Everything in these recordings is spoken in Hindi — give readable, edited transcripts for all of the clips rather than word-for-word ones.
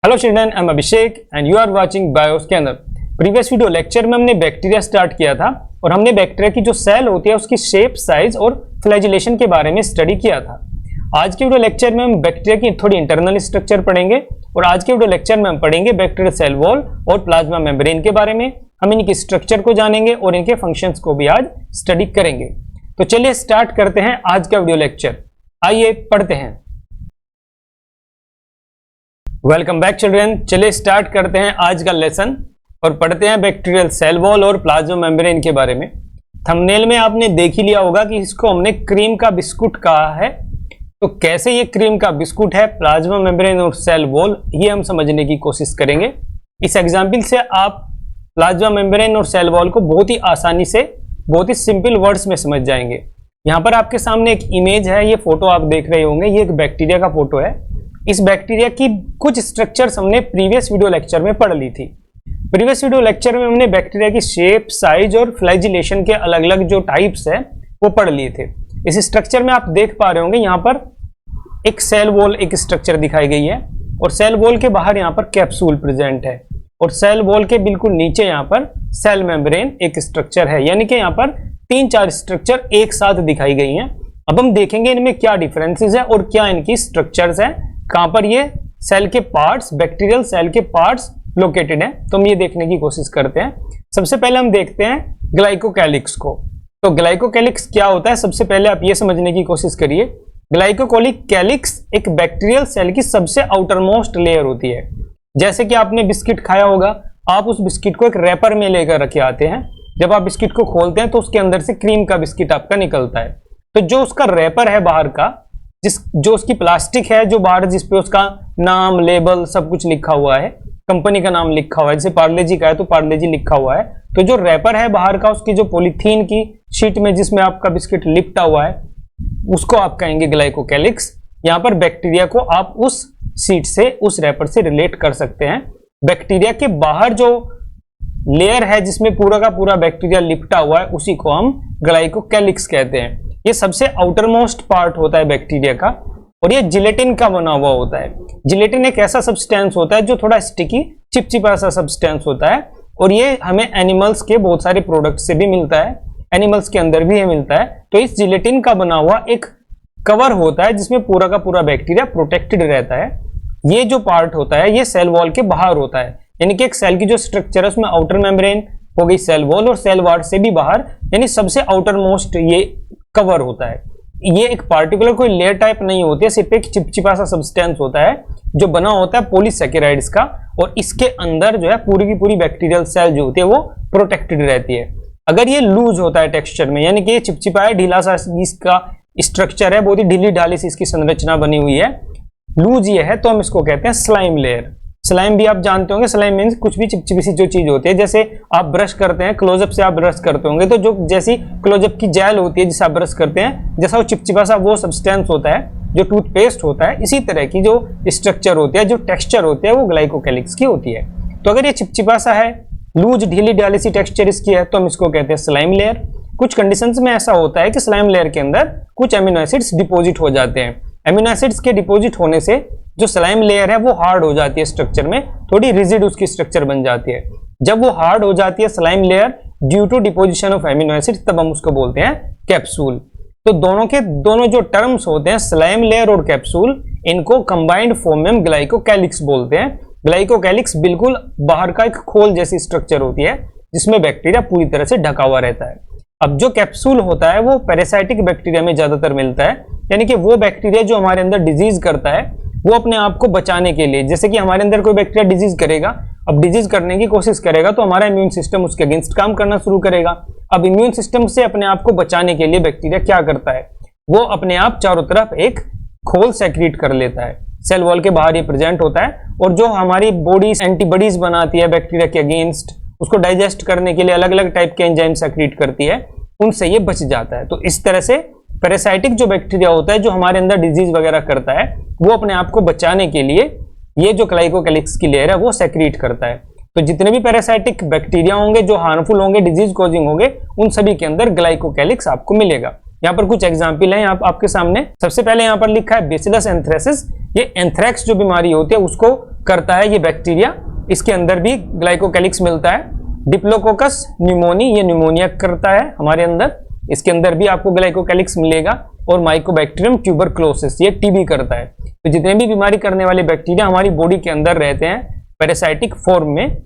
Hello student, I am Abhishek and you are watching Bioscanner. Previous video lecture में हमने बैक्टीरिया स्टार्ट किया था और हमने बैक्टीरिया की जो सेल होती है उसकी शेप, साइज और फ्लैजिलेशन के बारे में स्टडी किया था। आज के वीडियो लेक्चर में हम बैक्टीरिया की थोड़ी इंटरनल स्ट्रक्चर पढ़ेंगे और आज के वीडियो लेक्चर में हम पढ़ेंगे बैक्टीरियल सेल वॉल और प्लाज्मा मेम्ब्रेन के बारे में। हम इनकी स्ट्रक्चर को जानेंगे और इनके फंक्शंस को भी आज स्टडी करेंगे। तो चलिए स्टार्ट करते हैं आज का वीडियो लेक्चर। आइए पढ़ते हैं। Welcome back children. चलिए स्टार्ट करते हैं आज का लेसन और पढ़ते हैं बैक्टीरियल सेल वॉल और प्लाज्मा मेम्ब्रेन के बारे में। थंबनेल में आपने देख ही लिया होगा कि इसको हमने क्रीम का बिस्कुट कहा है। तो कैसे ये क्रीम का बिस्कुट है, प्लाज्मा मेम्ब्रेन और सेल वॉल, ये हम समझने की कोशिश करेंगे। इस एग्जाम्पल से आप प्लाज्मा मेम्ब्रेन और सेल वॉल को बहुत ही आसानी से, बहुत ही सिंपल वर्ड्स में समझ जाएंगे। यहाँ पर आपके सामने एक इमेज है, ये फोटो आप देख रहे होंगे, ये एक बैक्टीरिया का फोटो है। इस बैक्टीरिया की कुछ स्ट्रक्चर्स हमने प्रीवियस वीडियो लेक्चर में पढ़ ली थी। प्रीवियस वीडियो लेक्चर में हमने बैक्टीरिया की शेप, साइज और फ्लैजिलेशन के अलग अलग जो टाइप्स है वो पढ़ लिए थे। इस स्ट्रक्चर में आप देख पा रहे होंगे यहाँ पर एक सेल वॉल, एक स्ट्रक्चर दिखाई गई है और सेल वॉल के बाहर यहाँ पर कैप्सूल प्रेजेंट है और सेल वॉल के बिल्कुल नीचे यहाँ पर सेल मेम्ब्रेन एक स्ट्रक्चर है। यानी कि यहाँ पर 3-4 स्ट्रक्चर एक साथ दिखाई गई हैं। अब हम देखेंगे इनमें क्या डिफरेंसेस है और क्या इनकी स्ट्रक्चर्स हैं, कहां पर ये सेल के पार्ट्स, बैक्टीरियल सेल के पार्ट्स लोकेटेड हैं। तो हम ये देखने की कोशिश करते हैं। सबसे पहले हम देखते हैं ग्लाइकोकैलिक्स को। तो ग्लाइकोकैलिक्स क्या होता है, सबसे पहले आप ये समझने की कोशिश करिए। ग्लाइकोकोलिक कैलिक्स एक बैक्टीरियल सेल की सबसे आउटर मोस्ट लेयर होती है। जैसे कि आपने बिस्किट खाया होगा, आप उस बिस्किट को एक रैपर में लेकर रखे आते हैं। जब आप बिस्किट को खोलते हैं तो उसके अंदर से क्रीम का बिस्किट आपका निकलता है। तो जो उसका रैपर है बाहर का, जो उसकी प्लास्टिक है जो बाहर, जिसपे उसका नाम, लेबल सब कुछ लिखा हुआ है, कंपनी का नाम लिखा हुआ है, जैसे पार्ले जी का है तो पार्ले जी लिखा हुआ है। तो जो रैपर है बाहर का, उसकी जो पॉलीथीन की शीट में जिसमें आपका बिस्किट लिपटा हुआ है, उसको आप कहेंगे ग्लाइकोकैलिक्स। यहाँ पर बैक्टीरिया को आप उस शीट से, उस रैपर से रिलेट कर सकते हैं। बैक्टीरिया के बाहर जो लेयर है जिसमें पूरा का पूरा बैक्टीरिया लिपटा हुआ है, उसी को हम ग्लाइकोकैलिक्स कहते हैं। ये सबसे आउटर मोस्ट पार्ट होता है बैक्टीरिया का और ये जिलेटिन का बना हुआ होता है। जिलेटिन एक ऐसा सब्सटेंस होता है जो थोड़ा स्टिकी, चिपचिपा सा सब्सटेंस होता है और ये हमें एनिमल्स के बहुत सारे प्रोडक्ट से भी मिलता है, एनिमल्स के अंदर भी ये मिलता है। तो इस जिलेटिन का बना हुआ एक कवर होता है जिसमें पूरा का पूरा बैक्टीरिया प्रोटेक्टेड रहता है। ये जो पार्ट होता है ये सेल वॉल के बाहर होता है। यानी कि एक सेल की जो स्ट्रक्चर है उसमें आउटर मेम्ब्रेन हो गई सेल वॉल और सेल वॉल से भी बाहर, यानी सबसे आउटर मोस्ट ये कवर होता है। ये एक पार्टिकुलर कोई लेयर टाइप नहीं होती है, सिर्फ एक चिपचिपा सा सब्सटेंस होता है जो बना होता है पॉलीसैकेराइड्स का और इसके अंदर जो है पूरी की पूरी बैक्टीरियल सेल जो होती है वो प्रोटेक्टेड रहती है। अगर ये लूज होता है टेक्सचर में, यानी कि ये चिपचिपा है, ढीला सा इसका स्ट्रक्चर है, बहुत ही ढीली ढाली सी इसकी संरचना बनी हुई है, लूज ये है, तो हम इसको कहते हैं स्लाइम लेयर। स्लाइम भी आप जानते होंगे, स्लाइम मीन्स कुछ भी चिपचिपी सी जो चीज होती है। जैसे आप ब्रश करते हैं, क्लोजअप से आप ब्रश करते होंगे तो जो जैसी क्लोजअप की जेल होती है जिसे आप ब्रश करते हैं, जैसा वो चिपचिपा सा वो सब्सटेंस होता है जो टूथपेस्ट होता है, इसी तरह की जो स्ट्रक्चर होती है, जो टेक्सचर होती है वो ग्लाइकोकैलिक्स की होती है। तो अगर ये चिपचिपा सा है, लूज ढीली ढाली सी टेक्सचर इसकी है, तो हम इसको कहते हैं स्लाइम लेयर। कुछ कंडीशंस में ऐसा होता है कि स्लाइम लेयर के अंदर कुछ एमिनो एसिड्स डिपोजिट हो जाते हैं। एमिनो एसिड्स के डिपोजिट होने से जो स्लाइम लेयर है वो हार्ड हो जाती है, स्ट्रक्चर में थोड़ी रिजिड उसकी स्ट्रक्चर बन जाती है। जब वो हार्ड हो जाती है slime layer due to deposition of amino acids, तब हम उसको बोलते हैं कैप्सूल। तो दोनों जो टर्म्स होते हैं, स्लाइम लेयर और कैप्सूल, इनको कंबाइंड फॉर्म में हम ग्लाइकोकैलिक्स बोलते हैं। ग्लाइकोकैलिक्स बिल्कुल बाहर का एक खोल जैसी स्ट्रक्चर होती है जिसमें बैक्टीरिया पूरी तरह से ढका हुआ रहता है। अब जो कैप्सूल होता है वो पैरासाइटिक बैक्टीरिया में ज्यादातर मिलता है, यानी कि वो बैक्टीरिया जो हमारे अंदर डिजीज करता है वो अपने आप को बचाने के लिए, जैसे कि हमारे अंदर कोई बैक्टीरिया डिजीज करेगा, अब डिजीज करने की कोशिश करेगा तो हमारा इम्यून सिस्टम उसके अगेंस्ट काम करना शुरू करेगा। अब इम्यून सिस्टम से अपने आप को बचाने के लिए बैक्टीरिया क्या करता है, वो अपने आप चारों तरफ एक खोल सेक्रेट कर लेता है। सेल वॉल के बाहर ये प्रेजेंट होता है और जो हमारी बॉडी एंटीबॉडीज बनाती है बैक्टीरिया के अगेंस्ट, उसको डाइजेस्ट करने के लिए अलग अलग टाइप के एंजाइम सेक्रेट करती है, उनसे ये बच जाता है। तो इस तरह से पैरासाइटिक जो बैक्टीरिया होता है जो हमारे अंदर डिजीज वगैरह करता है, वो अपने आप को बचाने के लिए ये जो ग्लाइकोकैलिक्स की लेयर है वो सेक्रेट करता है। तो जितने भी पैरासाइटिक बैक्टीरिया होंगे जो हार्मफुल होंगे, डिजीज कॉजिंग होंगे, उन सभी के अंदर ग्लाइकोकैलिक्स आपको मिलेगा। यहाँ पर कुछ एग्जाम्पल है यहाँ आपके सामने। सबसे पहले यहाँ पर लिखा है बेसिलस एंथ्रेसिस। ये एंथ्रेक्स जो बीमारी होती है उसको करता है ये बैक्टीरिया, इसके अंदर भी ग्लाइकोकैलिक्स मिलता है। डिप्लोकोकस न्यूमोनी, ये न्यूमोनिया करता है हमारे अंदर, इसके अंदर भी आपको ग्लाइकोकैलिक्स मिलेगा। और माइकोबैक्टीरियम ट्यूबरक्लोसिस, ये टीबी करता है। तो जितने भी बीमारी करने वाले बैक्टीरिया हमारी बॉडी के अंदर रहते हैं पैरासाइटिक फॉर्म में,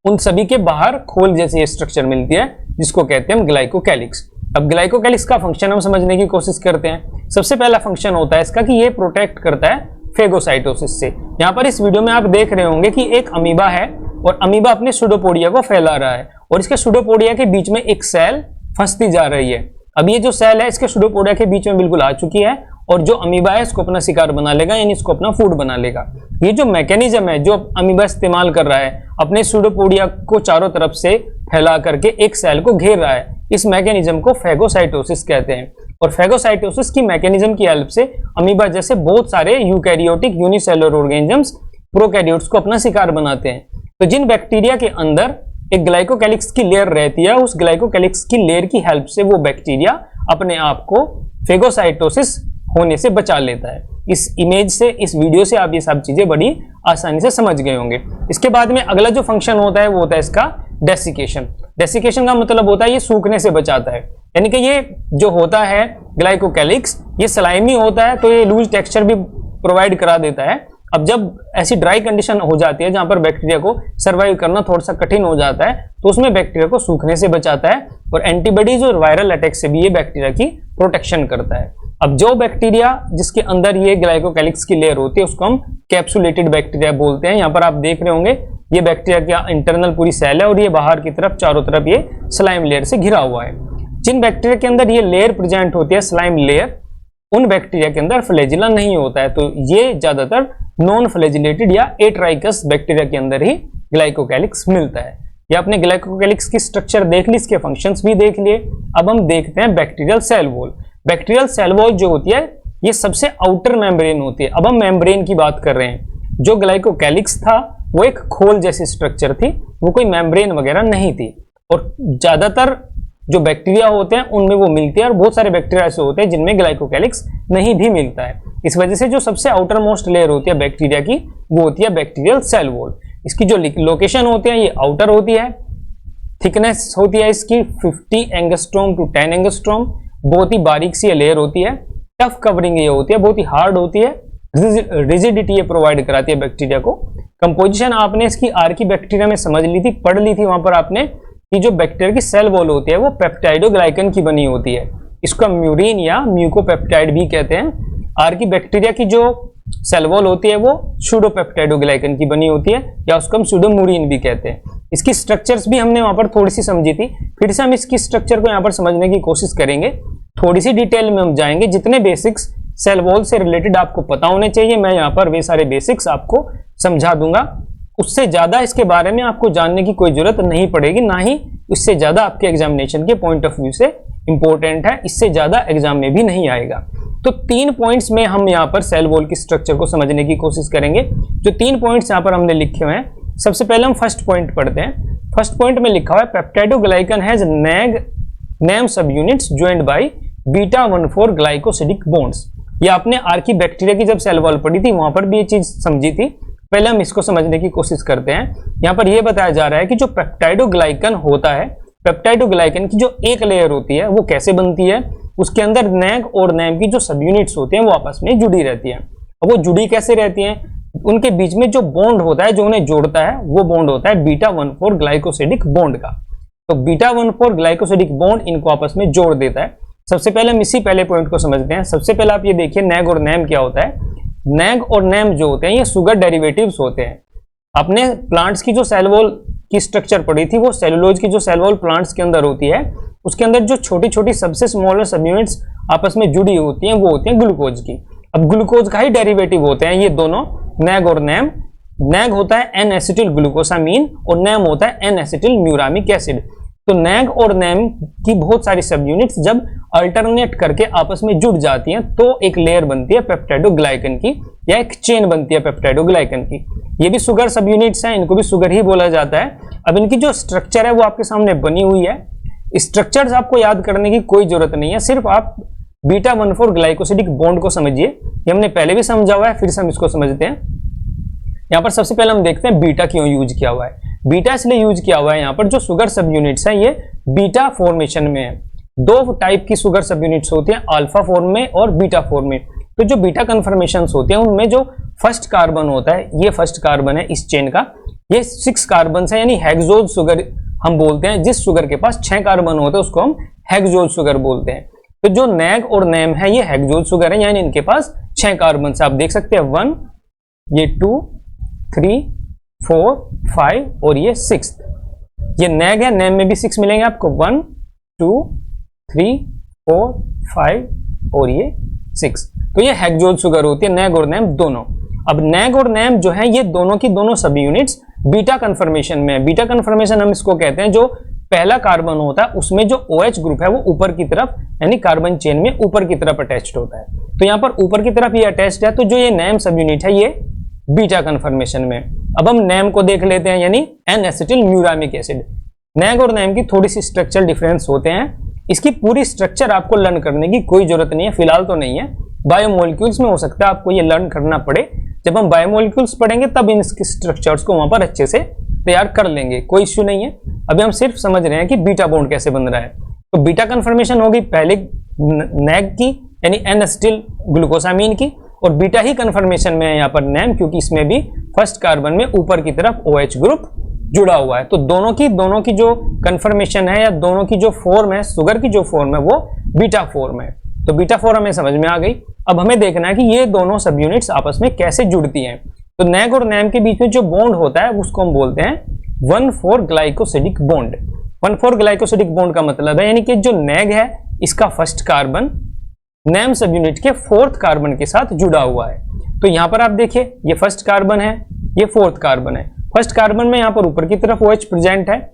उन सभी के बाहर खोल जैसी स्ट्रक्चर मिलती है जिसको कहते हैं हम ग्लाइकोकैलिक्स। अब ग्लाइकोकैलिक्स का फंक्शन हम समझने की कोशिश करते हैं। सबसे पहला फंक्शन होता है इसका कि ये प्रोटेक्ट करता है फेगोसाइटोसिस से। यहाँ पर इस वीडियो में आप देख रहे होंगे कि एक अमीबा है और अमीबा अपने सुडोपोडिया को फैला रहा है और इसके सुडोपोडिया के बीच में एक सेल फंसती जा रही है। अब ये जो सेल है इसके सुडोपोडिया के बीच में बिल्कुल आ चुकी है और जो अमीबा है इसको अपना शिकार बना लेगा, यानी इसको अपना फूड बना लेगा। ये जो मैकेनिज्म है जो अमीबा इस्तेमाल कर रहा है, अपने सुडोपोडिया को चारों तरफ से फैला करके एक सेल को घेर रहा है, इस मैकेनिज्म को फेगोसाइटोसिस कहते हैं। और फेगोसाइटोसिस की मैकेनिज्म की हेल्प से अमीबा जैसे बहुत सारे यूकैरियोटिक यूनिसेलुलर ऑर्गेनिजम्स प्रोकैरियोट्स को अपना शिकार बनाते हैं। तो जिन बैक्टीरिया के अंदर एक ग्लाइकोकैलिक्स की लेयर रहती है, उस ग्लाइकोकैलिक्स की लेयर की हेल्प से वो बैक्टीरिया अपने आप को फेगोसाइटोसिस होने से बचा लेता है। इस इमेज से, इस वीडियो से आप ये सब चीजें बड़ी आसानी से समझ गए होंगे। इसके बाद में अगला जो फंक्शन होता है वो होता है इसका डेसिकेशन। डेसिकेशन का मतलब होता है ये सूखने से बचाता है, यानी कि ये जो होता है ग्लाइकोकैलिक्स ये स्लाइमी होता है, तो ये लूज टेक्सचर भी प्रोवाइड करा देता है। अब जब ऐसी ड्राई कंडीशन हो जाती है जहां पर बैक्टीरिया को सर्वाइव करना थोड़ा सा कठिन हो जाता है, तो उसमें बैक्टीरिया को सूखने से बचाता है और एंटीबॉडीज और वायरल अटैक से भी ये बैक्टीरिया की प्रोटेक्शन करता है। अब जो बैक्टीरिया जिसके अंदर ये ग्लाइकोकैलिक्स की लेयर होती है उसको हम कैप्सुलेटेड बैक्टीरिया बोलते हैं। यहाँ पर आप देख रहे होंगे ये बैक्टीरिया का इंटरनल पूरी सेल है और ये बाहर की तरफ चारों तरफ ये स्लाइम लेयर से घिरा हुआ है। जिन बैक्टीरिया के अंदर ये लेयर प्रेजेंट होती है स्लाइम लेयर, उन बैक्टीरिया के अंदर फ्लैजिला नहीं होता है, तो ये ज्यादातर नॉन फ्लैजिलेटेड या एट्राइकस बैक्टीरिया के अंदर ही ग्लाइकोकैलिक्स मिलता है। ये आपने ग्लाइकोकैलिक्स की स्ट्रक्चर देख ली, इसके फंक्शंस भी देख लिए। अब हम देखते हैं bacterial cell wall. Bacterial cell wall जो होती है ये सबसे आउटर मेम्ब्रेन होती है। अब हम मेम्ब्रेन की बात कर रहे हैं। जो ग्लाइकोकैलिक्स था वो एक खोल जैसी स्ट्रक्चर थी, वो कोई मेम्ब्रेन वगैरह नहीं थी। और ज्यादातर जो बैक्टीरिया होते हैं उनमें वो मिलती है और बहुत सारे बैक्टीरिया ऐसे होते हैं जिनमें ग्लाइकोकैलिक्स नहीं भी मिलता है। इस वजह से जो सबसे आउटर मोस्ट लेयर होती है बैक्टीरिया की वो होती है बैक्टीरियल सेल वॉल। इसकी जो लोकेशन होती है ये आउटर होती है। थिकनेस होती है इसकी 50 एंगस्ट्रॉम टू 10 एंगस्ट्रॉम। बहुत ही बारीक सी लेयर होती है। टफ कवरिंग ये होती है, बहुत ही हार्ड होती है। रिजिडिटी ये प्रोवाइड कराती है बैक्टीरिया को। कंपोजिशन आपने इसकी आर्की बैक्टीरिया में समझ ली थी, पढ़ ली थी वहां पर आपने कि जो बैक्टीरिया की सेल वॉल होती है वो पेप्टाइडोग्लाइकन की बनी होती है। इसको म्यूरिन या म्यूकोपेप्टाइड भी कहते हैं। आर्की बैक्टीरिया की जो सेल वॉल होती है वो सूडोपेप्टाइडोग्लाइकन की बनी होती है या उसको हम सूडोमुरिन भी कहते हैं। इसकी स्ट्रक्चर्स भी हमने वहां पर थोड़ी सी समझी थी, फिर से हम इसकी स्ट्रक्चर को यहाँ पर समझने की कोशिश करेंगे। थोड़ी सी डिटेल में हम जाएंगे। जितने बेसिक्स सेल वॉल से रिलेटेड आपको पता होने चाहिए मैं यहाँ पर वे सारे बेसिक्स आपको समझा दूंगा। उससे ज्यादा इसके बारे में आपको जानने की कोई जरूरत नहीं पड़ेगी, ना ही इससे ज्यादा आपके एग्जामिनेशन के पॉइंट ऑफ व्यू से इंपॉर्टेंट है, इससे ज्यादा एग्जाम में भी नहीं आएगा। तो 3 पॉइंट्स में हम यहाँ पर सेल वॉल की स्ट्रक्चर को समझने की कोशिश करेंगे। जो 3 पॉइंट्स यहाँ पर हमने लिखे हुए हैं, सबसे पहले हम फर्स्ट पॉइंट पढ़ते हैं। फर्स्ट पॉइंट में लिखा हुआ है peptidoglycan has NAM subunits joined by β14 glycosidic bonds. ये आपने आर्की बैक्टीरिया की जब सेल वॉल पढ़ी थी वहां पर भी ये चीज समझी थी। पहले हम इसको समझने की कोशिश करते हैं। यहाँ पर यह बताया जा रहा है कि जो पेप्टाइडोग्लाइकन होता है, पेप्टाइडोग्लाइकन की जो एक लेयर होती है वो कैसे बनती है, उसके अंदर नैग और नैम की जो सब यूनिट्स होती हैं वो आपस में जुड़ी रहती हैं। अब वो जुड़ी कैसे रहती हैं, उनके बीच में जो बॉन्ड होता है जो उन्हें जोड़ता है वो बॉन्ड होता है β14 ग्लाइकोसिडिक बॉन्ड का। तो β14 ग्लाइकोसिडिक बॉन्ड इनको आपस में जोड़ देता है। सबसे पहले हम इसी पहले पॉइंट को समझते हैं। सबसे पहले आप ये देखिए नैग और नैम क्या होता है। नैग और नैम जो होते हैं ये शुगर डेरिवेटिव्स होते हैं। अपने प्लांट्स की जो सेल वॉल की स्ट्रक्चर पड़ी थी वो सेलुलोज की जो सेल वॉल प्लांट्स के अंदर होती है, उसके अंदर जो छोटी छोटी सबसे स्मॉलर सब यूनिट्स आपस में जुड़ी होती हैं वो होती हैं ग्लूकोज की। अब ग्लूकोज का ही डेरिवेटिव होते हैं ये दोनों, नैग और नैम। नैग होता है एन एसिटिल ग्लूकोसामीन और नैम होता है एन एसिटिल म्यूरामिक एसिड। तो नैग और नैम की बहुत सारी सब यूनिट्स जब अल्टरनेट करके आपस में जुड़ जाती हैं तो एक लेयर बनती है पेप्टाइडोग्लाइकन की, या एक चेन बनती है पेप्टाइडोग्लाइकन की। ये भी शुगर सब यूनिट्स हैं, इनको भी शुगर ही बोला जाता है। अब इनकी जो स्ट्रक्चर है वो आपके सामने बनी हुई है। स्ट्रक्चर्स आपको याद करने की कोई जरूरत नहीं है, सिर्फ आप बीटा 1,4 ग्लाइकोसिडिक बॉन्ड को समझिए। ये हमने पहले भी समझा हुआ है, फिर से हम इसको समझते हैं। यहाँ पर सबसे पहले हम देखते हैं बीटा क्यों यूज किया हुआ है। बीटा इसलिए यूज किया हुआ है, यहाँ पर जो शुगर सब यूनिट्स हैं ये बीटा फॉर्मेशन में है। दो टाइप की शुगर सब यूनिट्स होती हैं, अल्फा फॉर्म में और बीटा फॉर्म में। तो जो बीटा कन्फर्मेशंस होते हैं उनमें जो फर्स्ट कार्बन होता है, ये फर्स्ट कार्बन है इस चेन का, ये 6 कार्बन है, यानी हेक्सोज शुगर हम बोलते हैं। जिस शुगर के पास 6 कार्बन होते हैं उसको हम हेक्सोज शुगर बोलते हैं। तो जो नैग और नैम है ये हेक्सोज शुगर है, यानी इनके पास 6 कार्बन है। आप देख सकते हैं 1, ये 2, 3, 4, 5 और ये 6। ये नैग है, नैम में भी 6 मिलेंगे आपको, 1, 2, 3, 4, 5 और ये 6। तो ये हेक्सोज शुगर होती है, नैग और नैम दोनों। अब नैग और नैम जो है ये दोनों की दोनों सब यूनिट्स बीटा कन्फर्मेशन में है। बीटा कन्फर्मेशन हम इसको कहते हैं, जो पहला कार्बन होता है उसमें जो OH ग्रुप है वो ऊपर की तरफ, यानी कार्बन चेन में ऊपर की तरफ अटैच्ड होता है। तो यहाँ पर ऊपर की तरफ ये अटैच्ड है, तो जो ये नैम सब यूनिट है ये बीटा कन्फर्मेशन में। अब हम नैम को देख लेते हैं, यानी N acetyl muramic acid. NAG और नैम की थोड़ी सी स्ट्रक्चरल डिफरेंस होते हैं। इसकी पूरी स्ट्रक्चर आपको लर्न करने की कोई जरूरत नहीं है, फिलहाल तो नहीं है। बायोमोलिक्यूल्स में हो सकता है आपको ये लर्न करना पड़े। जब हम बायोमोलिक्यूल्स पढ़ेंगे तब इन स्ट्रक्चर्स को वहां पर अच्छे से तैयार कर लेंगे, कोई इश्यू नहीं है। अभी हम सिर्फ समझ रहे हैं कि बीटा बॉन्ड कैसे बन रहा है। तो बीटा कन्फर्मेशन होगी पहले नैग की, यानी एन एसिटिल ग्लूकोसामीन की, और बीटा ही कन्फर्मेशन में है यहाँ पर नैम, क्योंकि इसमें भी फर्स्ट कार्बन में ऊपर की तरफ OH ग्रुप जुड़ा हुआ है। तो दोनों की जो कन्फर्मेशन है या दोनों की जो फॉर्म है, शुगर की जो फॉर्म है वो बीटा फॉर्म है। तो बीटा फॉर्म हमें समझ में आ गई। अब हमें देखना है कि ये दोनों सब यूनिट्स आपस में कैसे जुड़ती हैं। तो नैग और नैम के बीच में जो बॉन्ड होता है उसको हम बोलते हैं 1,4 ग्लाइकोसिडिक बॉन्ड। 1,4 ग्लाइकोसिडिक बॉन्ड का मतलब है, यानी कि जो नैग है इसका first carbon NAM subunit के 4th कार्बन के साथ जुड़ा हुआ है। तो यहां पर आप देखिए ये फर्स्ट कार्बन है, ये 4th कार्बन है। फर्स्ट कार्बन में यहां पर ऊपर की तरफ OH प्रेजेंट है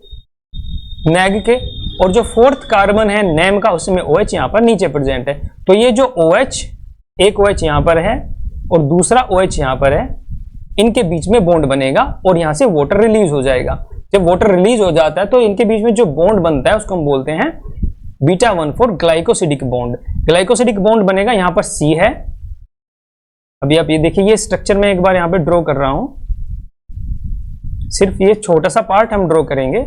नैग के, और जो 4th कार्बन है नैम का उसमें OH यहां पर नीचे प्रेजेंट है। तो ये जो OH, एक OH यहां पर है और दूसरा OH यहां पर है, इनके बीच में बॉन्ड बनेगा और यहां से वाटर रिलीज हो जाएगा। जब वाटर रिलीज हो जाता है तो इनके बीच में जो बॉन्ड बनता है उसको हम बोलते हैं beta 1,4 glycosidic bond. Glycosidic bond बनेगा, यहां पर C है। अभी आप ये देखिए, ये स्ट्रक्चर मैं एक बार यहां पे ड्रॉ कर रहा हूं, सिर्फ ये छोटा सा पार्ट हम ड्रॉ करेंगे।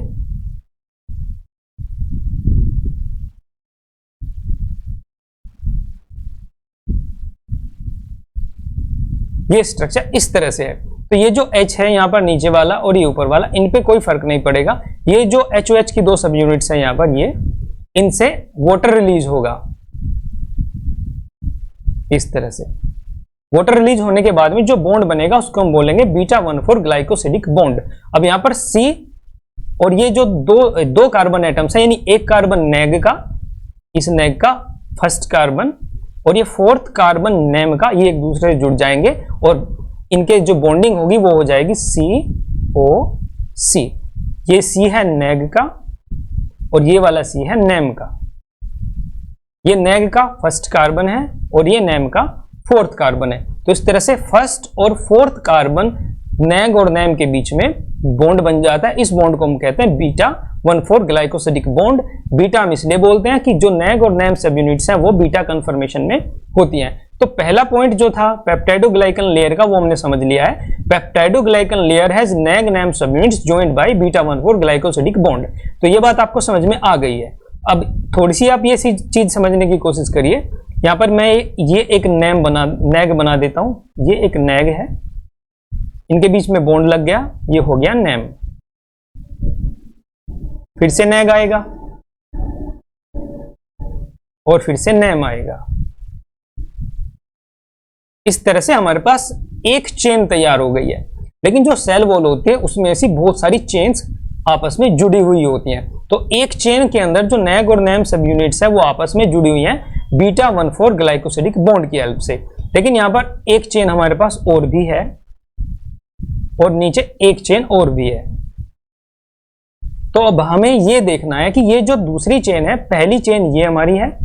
ये स्ट्रक्चर इस तरह से है। तो ये जो H है यहाँ पर नीचे वाला और ये ऊपर वाला, इन पे कोई फर्क नहीं पड़ेगा। ये जो HOH की 2 सब यूनिट्स हैं यहाँ पर, ये इनसे वाटर रिलीज होगा इस तरह से। वाटर रिलीज होने के बाद में जो बॉन्ड बनेगा उसको हम बोलेंगे बीटा 1,4 ग्लाइकोसिडिक बॉन्ड। अब यहाँ पर C और ये जो दो कार्बन एटम्स है, यानी एक कार्बन नैग का, इस नैग का फर्स्ट कार्बन, और ये 4th कार्बन नैम का, ये एक दूसरे से जुड़ जाएंगे और इनके जो बॉन्डिंग होगी वो हो जाएगी COC। ये C है नैग का और ये वाला C है नैम का। ये नैग का फर्स्ट कार्बन है और ये नैम का 4th कार्बन है। तो इस तरह से फर्स्ट और 4th कार्बन नैग और नैम के बीच में बॉन्ड बन जाता है। इस बॉन्ड को हम कहते हैं बीटा 1,4 ग्लाइकोसिडिक बॉन्ड। बीटा हम इसलिए बोलते हैं कि जो नैग और नैम सब यूनिट्स हैं वो बीटा कन्फर्मेशन में होती हैं। तो पहला पॉइंट जो था पेप्टाइडोग्लाइकन लेयर का, वो हमने समझ लिया है। Peptidoglycan layer has NAG NAM subunits joined by beta 1,4 glycosidic bond. तो ये बात आपको समझ में आ गई है। अब थोड़ी सी आप ये चीज समझने की कोशिश करिए। यहाँ पर मैं ये एक नैग बना देता हूं। ये एक नैग है, इनके बीच में बॉन्ड लग गया, ये हो गया नैम। फिर से नैग आएगा और फिर से नैम आएगा। इस तरह से हमारे पास एक चेन तैयार हो गई है। लेकिन जो सेल वॉल होती है उसमें ऐसी बहुत सारी चेन्स आपस में जुड़ी हुई होती हैं। तो एक चेन के अंदर जो नैग और नैम सब यूनिट्स है वो आपस में जुड़ी हुई हैं बीटा 1,4 ग्लाइकोसिडिक बॉन्ड की हेल्प से। लेकिन यहां पर एक चेन हमारे पास और भी है और नीचे एक चेन और भी है। तो अब हमें ये देखना है कि ये जो दूसरी चेन है, पहली चेन ये हमारी है,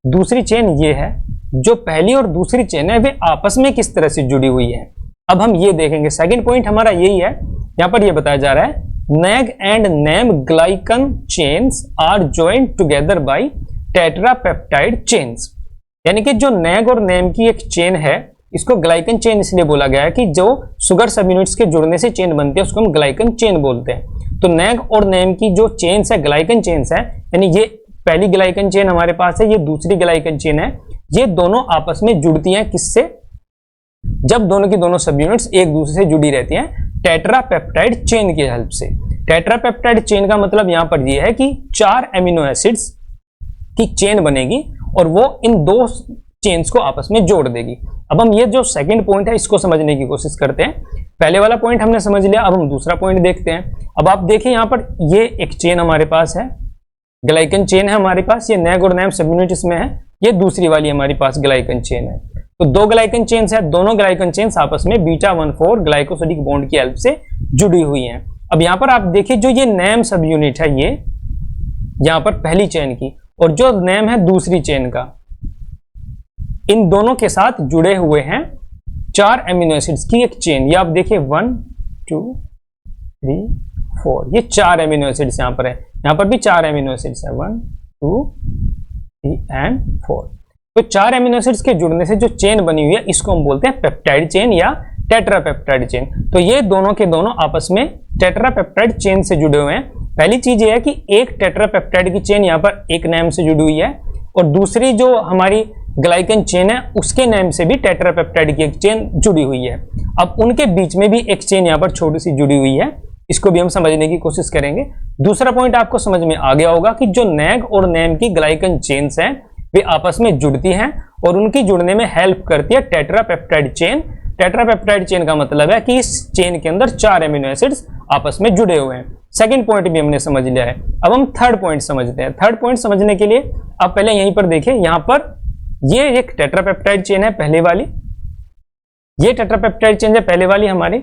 दूसरी चेन ये है, जो पहली और दूसरी चेन है वे आपस में किस तरह से जुड़ी हुई है। अब हम ये देखेंगे। सेकंड पॉइंट हमारा यही है। यहां पर ये बताया जा रहा है NAG and NAM glycan chains are joined together by tetrapeptide chains, यानी कि जो नैग और नैम की एक चेन है, इसको ग्लाइकन चेन इसलिए बोला गया है कि जो शुगर सब यूनिट्स के जुड़ने से चेन बनती है उसको हम ग्लाइकन चेन बोलते हैं। तो नैग और नैम की जो चेन्स है, ग्लाइकन चेन्स है, यानी ये पहली ग्लाइकन चेन हमारे पास है, ये दूसरी ग्लाइकन चेन है, ये दोनों आपस में जुड़ती हैं किससे? जब दोनों की दोनों सब यूनिट्स एक दूसरे से जुड़ी रहती हैं टेट्रापेप्टाइड चेन की हेल्प से। टेट्रापेप्टाइड चेन का मतलब यहां पर यह है कि 4 एमिनो एसिड्स की चेन बनेगी और वो इन दो चेन्स को आपस में जोड़ देगी। अब हम ये जो सेकंड पॉइंट है इसको समझने की कोशिश करते हैं। पहले वाला पॉइंट हमने समझ लिया, अब हम दूसरा पॉइंट देखते हैं। अब आप देखिए यहां पर ये एक चेन हमारे पास है, ग्लाइकन चेन है हमारे पास, ये नैग और नैम सब यूनिट इसमें है, ये दूसरी वाली हमारे पास ग्लाइकन चेन है। तो दो ग्लाइकन चेन्स है, दोनों ग्लाइकन चेन्स आपस में बीटा-1,4 ग्लाइकोसिडिक बॉन्ड की हेल्प से जुड़ी हुई हैं। अब यहां पर आप देखिए जो ये नैम सब यूनिट है, ये यहां पर पहली चेन की, और जो नैम है दूसरी चेन का, इन दोनों के साथ जुड़े हुए हैं 4 एमिनो एसिड्स की एक चेन। ये आप देखिए 1 2 3 4, ये 4 एमिनो एसिड्स यहां पर है, यहां पर भी 4 एमिनो एसिड्स है, 1 2 3 एंड 4। तो 4 एमिनो एसिड्स के जुड़ने से जो चेन बनी हुई है इसको हम बोलते हैं पेप्टाइड चेन या टेट्रापेप्टाइड चेन। तो ये दोनों के दोनों आपस में टेट्रापेप्टाइड चेन से जुड़े हुए हैं। पहली चीज ये है कि एक टेट्रापेप्टाइड की चेन यहाँ पर एक नैम से जुड़ी हुई है, और दूसरी जो हमारी ग्लाइकन चेन है उसके नैम से भी टेट्रापेप्टाइड की एक चेन जुड़ी हुई है। अब उनके बीच में भी एक चेन यहाँ पर छोटी सी जुड़ी हुई है, इसको भी हम समझने की कोशिश करेंगे। दूसरा पॉइंट आपको समझ में आ गया होगा कि जो नैग और नैम की ग्लाइकन चेन्स हैं वे आपस में जुड़ती हैं और उनकी जुड़ने में हेल्प करती है टेट्रापेप्टाइड चेन। टेट्रापेप्टाइड चेन का मतलब है कि इस चेन के अंदर 4 एमिनो एसिड्स आपस में जुड़े हुए हैं। सेकंड पॉइंट भी हमने समझ लिया है। अब हम थर्ड पॉइंट समझते हैं। थर्ड पॉइंट समझने के लिए आप पहले यहीं पर देखिए, यहां पर ये एक टेट्रापेप्टाइड चेन है पहले वाली, ये टेट्रापेप्टाइड चेन है पहले वाली हमारी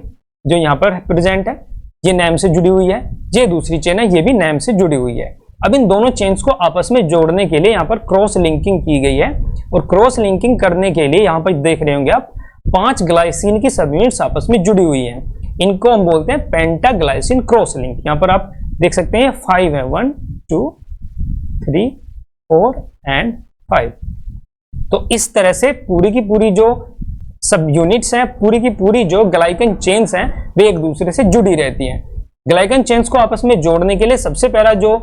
जो यहां पर प्रेजेंट है, ये नैम से जुड़ी हुई है। ये दूसरी चेन है, ये भी नैम से जुड़ी हुई है। अब इन दोनों चेन्स को आपस में जोड़ने के लिए यहाँ पर क्रॉस लिंकिंग की गई है, और क्रॉस लिंकिंग करने के लिए यहाँ पर देख रहे होंगे आप 5 ग्लाइसिन की सब यूनिट्स आपस में जुड़ी हुई हैं। इनको हम बोलते हैं पेंटाग्लाइसिन क्रॉस लिंक। यहाँ पर आप देख सकते हैं 5 है, 1 2 3 4 एंड 5। तो इस तरह से पूरी की पूरी जो सब यूनिट्स हैं, पूरी की पूरी जो ग्लाइकन चेन्स हैं वे एक दूसरे से जुड़ी रहती हैं। ग्लाइकन चेन्स को आपस में जोड़ने के लिए सबसे पहला जो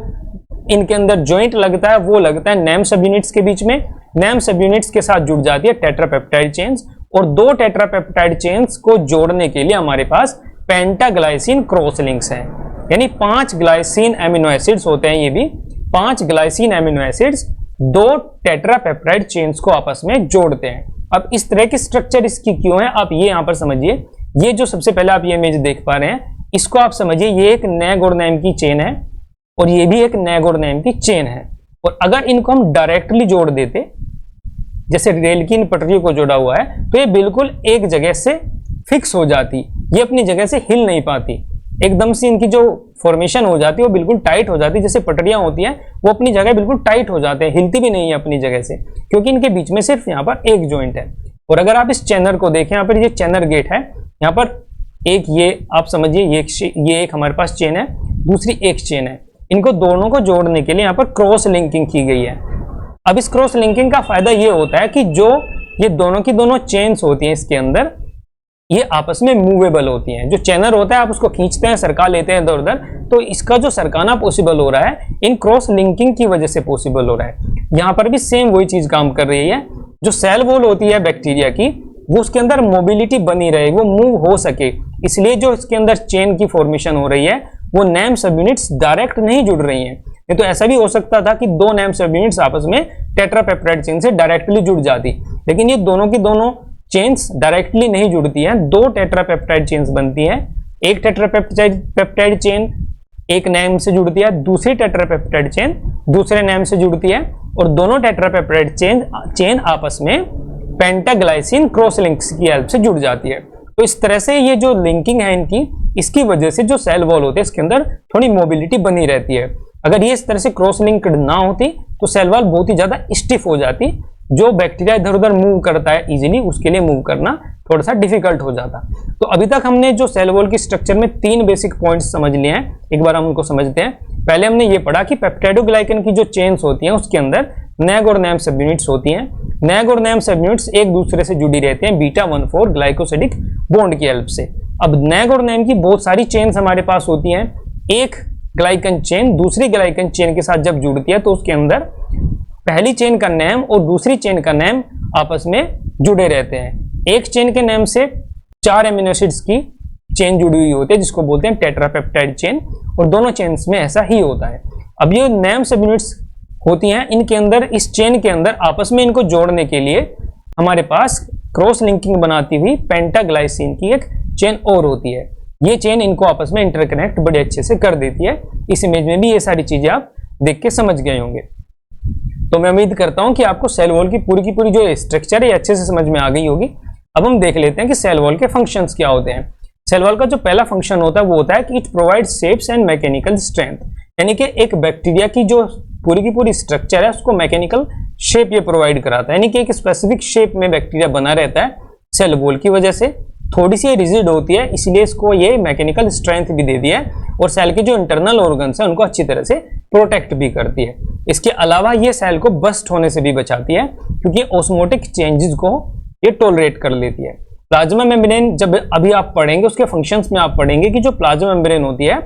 इनके अंदर जॉइंट लगता है वो लगता है नैम सब यूनिट्स के बीच में। नैम सब यूनिट्स के साथ जुड़ जाती है टेट्रापेप्टाइड चेन्स, और 2 टेट्रापेप्टाइड चेन्स को जोड़ने के लिए हमारे पास पेंटाग्लाइसिन क्रॉस लिंक्स हैं। यानी 5 ग्लाइसिन एमिनो एसिड्स होते हैं, ये भी 5 glycine amino acids 2 tetrapeptide chains को आपस में जोड़ते हैं। अब इस तरह की स्ट्रक्चर इसकी क्यों है आप ये यहां पर समझिए। ये जो सबसे पहले आप ये इमेज देख पा रहे हैं, इसको आप समझिए ये एक नैग और नैम की चेन है, और ये भी एक नैग और नैम की चेन है। और अगर इनको हम डायरेक्टली जोड़ देते, जैसे रेल की इन पटरियों को जोड़ा हुआ है, तो ये बिल्कुल एक जगह से फिक्स हो जाती, ये अपनी जगह से हिल नहीं पाती। एकदम से इनकी जो फॉर्मेशन हो जाती है वो बिल्कुल टाइट हो जाती है, जैसे पटरियां होती हैं वो अपनी जगह बिल्कुल टाइट हो जाते हैं, हिलती भी नहीं है अपनी जगह से, क्योंकि इनके बीच में सिर्फ यहाँ पर एक जॉइंट है। और अगर आप इस चैनर को देखें, यहाँ पर ये चैनर गेट है, यहाँ पर एक ये आप समझिए ये एक हमारे पास चेन है, दूसरी एक चेन है। इनको दोनों को जोड़ने के लिए यहाँ पर क्रॉस लिंकिंग की गई है। अब इस क्रॉस लिंकिंग का फायदा ये होता है कि जो ये दोनों की दोनों चेन्स होती हैं इसके अंदर, ये आपस में मूवेबल होती हैं। जो चैनर होता है आप उसको खींचते हैं, सरका लेते हैं इधर उधर, तो इसका जो सरकाना पॉसिबल हो रहा है इन क्रॉस लिंकिंग की वजह से पॉसिबल हो रहा है। यहाँ पर भी सेम वही चीज काम कर रही है। जो सेल वॉल होती है बैक्टीरिया की, वो उसके अंदर मोबिलिटी बनी रहे, वो मूव हो सके, इसलिए जो इसके अंदर चेन की फॉर्मेशन हो रही है वो नैम सब यूनिट्स डायरेक्ट नहीं जुड़ रही हैं। नहीं तो ऐसा भी हो सकता था कि 2 नैम सब यूनिट्स आपस में टेट्रापेप्टाइड चेन से डायरेक्टली जुड़ जाती, लेकिन ये दोनों की दोनों चेन्स डायरेक्टली नहीं जुड़ती हैं। 2 टेट्रापेप्टाइड चेन्स बनती हैं। एक टेट्रापेप्टाइड चेन एक नैम से जुड़ती है, दूसरी टेट्रापेप्टाइड चेन दूसरे नैम से जुड़ती है, और दोनों टेट्रापेप्टाइड चेन आपस में पेंटाग्लाइसिन क्रॉस लिंक्स की हेल्प से जुड़ जाती है। तो इस तरह से ये जो लिंकिंग है इनकी, इसकी वजह से जो सेल वॉल होते हैं इसके अंदर थोड़ी मोबिलिटी बनी रहती है। अगर ये इस तरह से क्रॉस लिंक्ड ना होती तो सेल वॉल बहुत ही ज्यादा स्टिफ हो जाती, जो बैक्टीरिया इधर उधर मूव करता है इजीली, उसके लिए मूव करना थोड़ा सा डिफिकल्ट हो जाता। तो अभी तक हमने जो सेल वॉल की स्ट्रक्चर में 3 बेसिक पॉइंट्स समझ लिए हैं, एक बार हम उनको समझते हैं। पहले हमने ये पढ़ा कि पेप्टाइडोग्लाइकन की जो चेन्स होती हैं उसके अंदर नैग और नैम सब यूनिट्स होती हैं। नैग और नैम सब यूनिट्स एक दूसरे से जुड़ी रहते हैं बीटा 1,4 ग्लाइकोसिडिक बॉन्ड की हेल्प से। अब नैग और नैम की बहुत सारी चेन्स हमारे पास होती हैं। एक ग्लाइकन चेन दूसरी ग्लाइकन चेन के साथ जब जुड़ती है तो उसके अंदर पहली चेन का नैम और दूसरी चेन का नैम आपस में जुड़े रहते हैं। एक चेन के नैम से 4 एमिनो एसिड्स की चेन जुड़ी हुई होती है जिसको बोलते हैं टेट्रापेप्टाइड चेन, और दोनों चेन्स में ऐसा ही होता है। अब ये नैम सब यूनिट्स होती हैं, इनके अंदर इस चेन के अंदर आपस में इनको जोड़ने के लिए हमारे पास क्रॉस लिंकिंग बनाती हुई पेंटाग्लाइसिन की एक चेन और होती है। ये चेन इनको आपस में इंटरकनेक्ट बड़े अच्छे से कर देती है। इस इमेज में भी ये सारी चीजें आप देख के समझ गए होंगे। तो मैं उम्मीद करता हूं कि आपको सेल वॉल की पूरी जो स्ट्रक्चर है ये अच्छे से समझ में आ गई होगी। अब हम देख लेते हैं कि सेल वॉल के फंक्शंस क्या होते हैं। सेल वॉल का जो पहला फंक्शन होता है वो होता है कि it provides shapes and mechanical strength, यानी कि एक बैक्टीरिया की जो पूरी की पूरी स्ट्रक्चर है उसको मैकेनिकल शेप ये प्रोवाइड कराता है, यानी कि एक स्पेसिफिक शेप में बैक्टीरिया बना रहता है। सेल वॉल की वजह से थोड़ी सी रिजिड होती है, इसलिए इसको ये मैकेनिकल स्ट्रेंथ भी दे दिया है और सेल के जो इंटरनल ऑर्गन्स हैं उनको अच्छी तरह से प्रोटेक्ट भी करती है। इसके अलावा ये सेल को बस्ट होने से भी बचाती है क्योंकि ऑस्मोटिक चेंजेस को ये टॉलरेट कर लेती है। प्लाज्मा मेम्ब्रेन जब अभी आप पढ़ेंगे उसके फंक्शंस में आप पढ़ेंगे कि जो प्लाज्मा मेम्ब्रेन होती है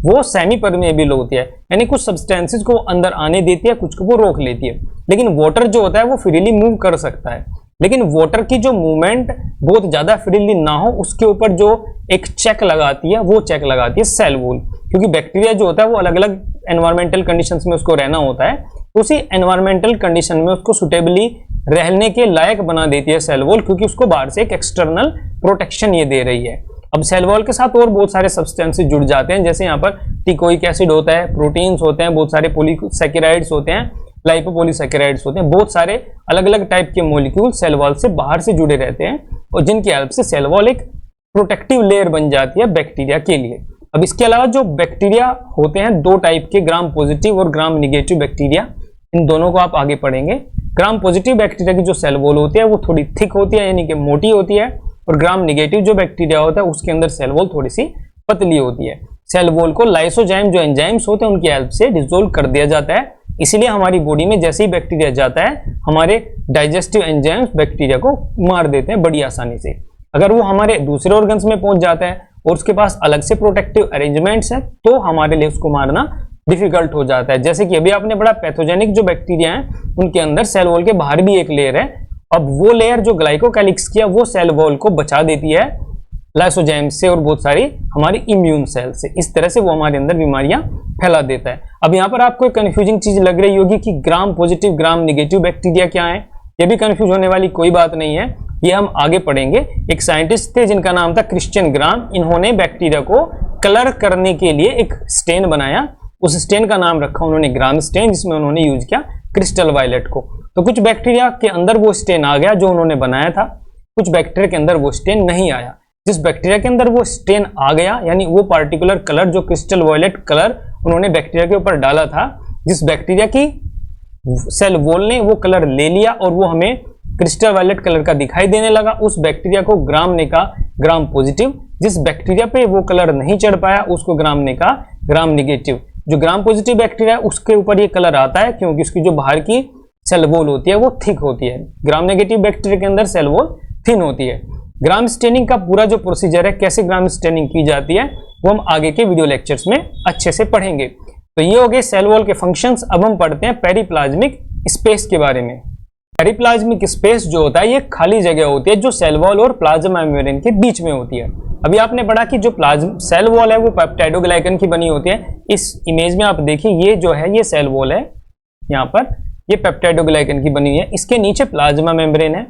वो सेमी परमेबल होती है, यानी कुछ सब्सटेंसेस को अंदर आने देती है, कुछ को वो रोक लेती है। लेकिन वाटर जो होता है वो फ्रीली मूव कर सकता है, लेकिन वाटर की जो मूवमेंट बहुत ज्यादा फ्रीली ना हो उसके ऊपर जो एक चेक लगाती है वो चेक लगाती है सेल वॉल, क्योंकि बैक्टीरिया जो होता है वो अलग अलग एनवायरमेंटल कंडीशंस में उसको रहना होता है, उसी एनवायरमेंटल कंडीशन में उसको सुटेबली रहने के लायक बना देती है सेल वॉल, क्योंकि उसको बाहर से एक एक्सटर्नल प्रोटेक्शन ये दे रही है। अब सेल वॉल के साथ और बहुत सारे सब्सटेंसेस जुड़ जाते हैं, जैसे यहाँ पर टिकोइक एसिड होता है, प्रोटीन्स होते हैं, बहुत सारे पॉलीसैकेराइड्स होते हैं, लाइपोपॉलीसैकेराइड्स होते हैं, बहुत सारे अलग अलग टाइप के मॉलिक्यूल सेल वॉल से बाहर से जुड़े रहते हैं और जिनकी हेल्प से सेल वॉल एक प्रोटेक्टिव लेयर बन जाती है बैक्टीरिया के लिए। अब इसके अलावा जो बैक्टीरिया होते हैं दो टाइप के, ग्राम पॉजिटिव और ग्राम निगेटिव बैक्टीरिया, इन दोनों को आप आगे पढ़ेंगे। ग्राम पॉजिटिव बैक्टीरिया की जो सेल वॉल होती है वो थोड़ी थिक होती है, यानी कि मोटी होती है, और ग्राम निगेटिव जो बैक्टीरिया होता है उसके अंदर सेल वॉल थोड़ी सी पतली होती है। सेल वॉल को लाइसोजाइम जो एंजाइम्स होते हैं उनकी हेल्प से डिसोल्व कर दिया जाता है, इसीलिए हमारी बॉडी में जैसे ही बैक्टीरिया जाता है हमारे डाइजेस्टिव एंजाइम्स बैक्टीरिया को मार देते हैं बड़ी आसानी से। अगर वो हमारे दूसरे ऑर्गन्स में पहुंच जाता है और उसके पास अलग से प्रोटेक्टिव अरेंजमेंट्स है तो हमारे लिए उसको मारना डिफिकल्ट हो जाता है। जैसे कि अभी आपने बड़ा पैथोजेनिक जो बैक्टीरिया हैं उनके अंदर सेल वॉल के बाहर भी एक लेयर है, अब वो लेयर जो ग्लाइकोकैलिक्स की है वो सेल वॉल को बचा देती है लाइसोजाइम से और बहुत सारी हमारी इम्यून सेल से, इस तरह से वो हमारे अंदर बीमारियां फैला देता है। अब यहाँ पर आपको एक कंफ्यूजिंग चीज लग रही होगी कि gram positive gram negative bacteria क्या है, ये भी कंफ्यूज होने वाली कोई बात नहीं है, ये हम आगे पढ़ेंगे। एक साइंटिस्ट थे जिनका नाम था क्रिश्चियन ग्राम, इन्होंने बैक्टीरिया को कलर करने के लिए एक स्टेन बनाया, उस स्टेन का नाम रखा उन्होंने ग्राम स्टेन, जिसमें उन्होंने यूज किया क्रिस्टल वायलेट को। तो कुछ बैक्टीरिया के अंदर वो स्टेन आ गया जो उन्होंने बनाया था, कुछ बैक्टीरिया के अंदर वो स्टेन नहीं आया। जिस बैक्टीरिया के अंदर वो स्टेन आ गया, यानी वो पार्टिकुलर कलर जो क्रिस्टल वायलेट कलर उन्होंने बैक्टीरिया के ऊपर डाला था, जिस बैक्टीरिया की सेल वॉल ने वो कलर ले लिया और वो हमें क्रिस्टल वायलेट कलर का दिखाई देने लगा, उस बैक्टीरिया को ग्राम ने कहा ग्राम पॉजिटिव। जिस बैक्टीरिया पे वो कलर नहीं चढ़ पाया उसको ग्राम ने कहा ग्राम निगेटिव। जो ग्राम पॉजिटिव बैक्टीरिया उसके ऊपर ये कलर आता है क्योंकि उसकी जो बाहर की सेल वॉल होती है वो थिक होती है, ग्राम नेगेटिव बैक्टीरिया के अंदर सेल वॉल थिन होती है। ग्राम स्टेनिंग का पूरा जो प्रोसीजर है, कैसे ग्राम स्टेनिंग की जाती है, वो हम आगे के वीडियो लेक्चर्स में अच्छे से पढ़ेंगे। तो ये हो गए सेल वॉल के फंक्शंस। अब हम पढ़ते हैं पेरिप्लाज्मिक स्पेस के बारे में। पेरिप्लाज्मिक स्पेस जो होता है ये खाली जगह होती है जो सेल वॉल और प्लाज्मा मेम्ब्रेन के बीच में होती है। अभी आपने पढ़ा कि जो सेल वॉल है वो पेप्टाइडोग्लाइकन की बनी होती है। इस इमेज में आप देखिए ये जो है ये सेल वॉल है, यहाँ पर ये पेप्टाइडोग्लाइकन की बनी हुई है, इसके नीचे प्लाज्मा मेम्ब्रेन है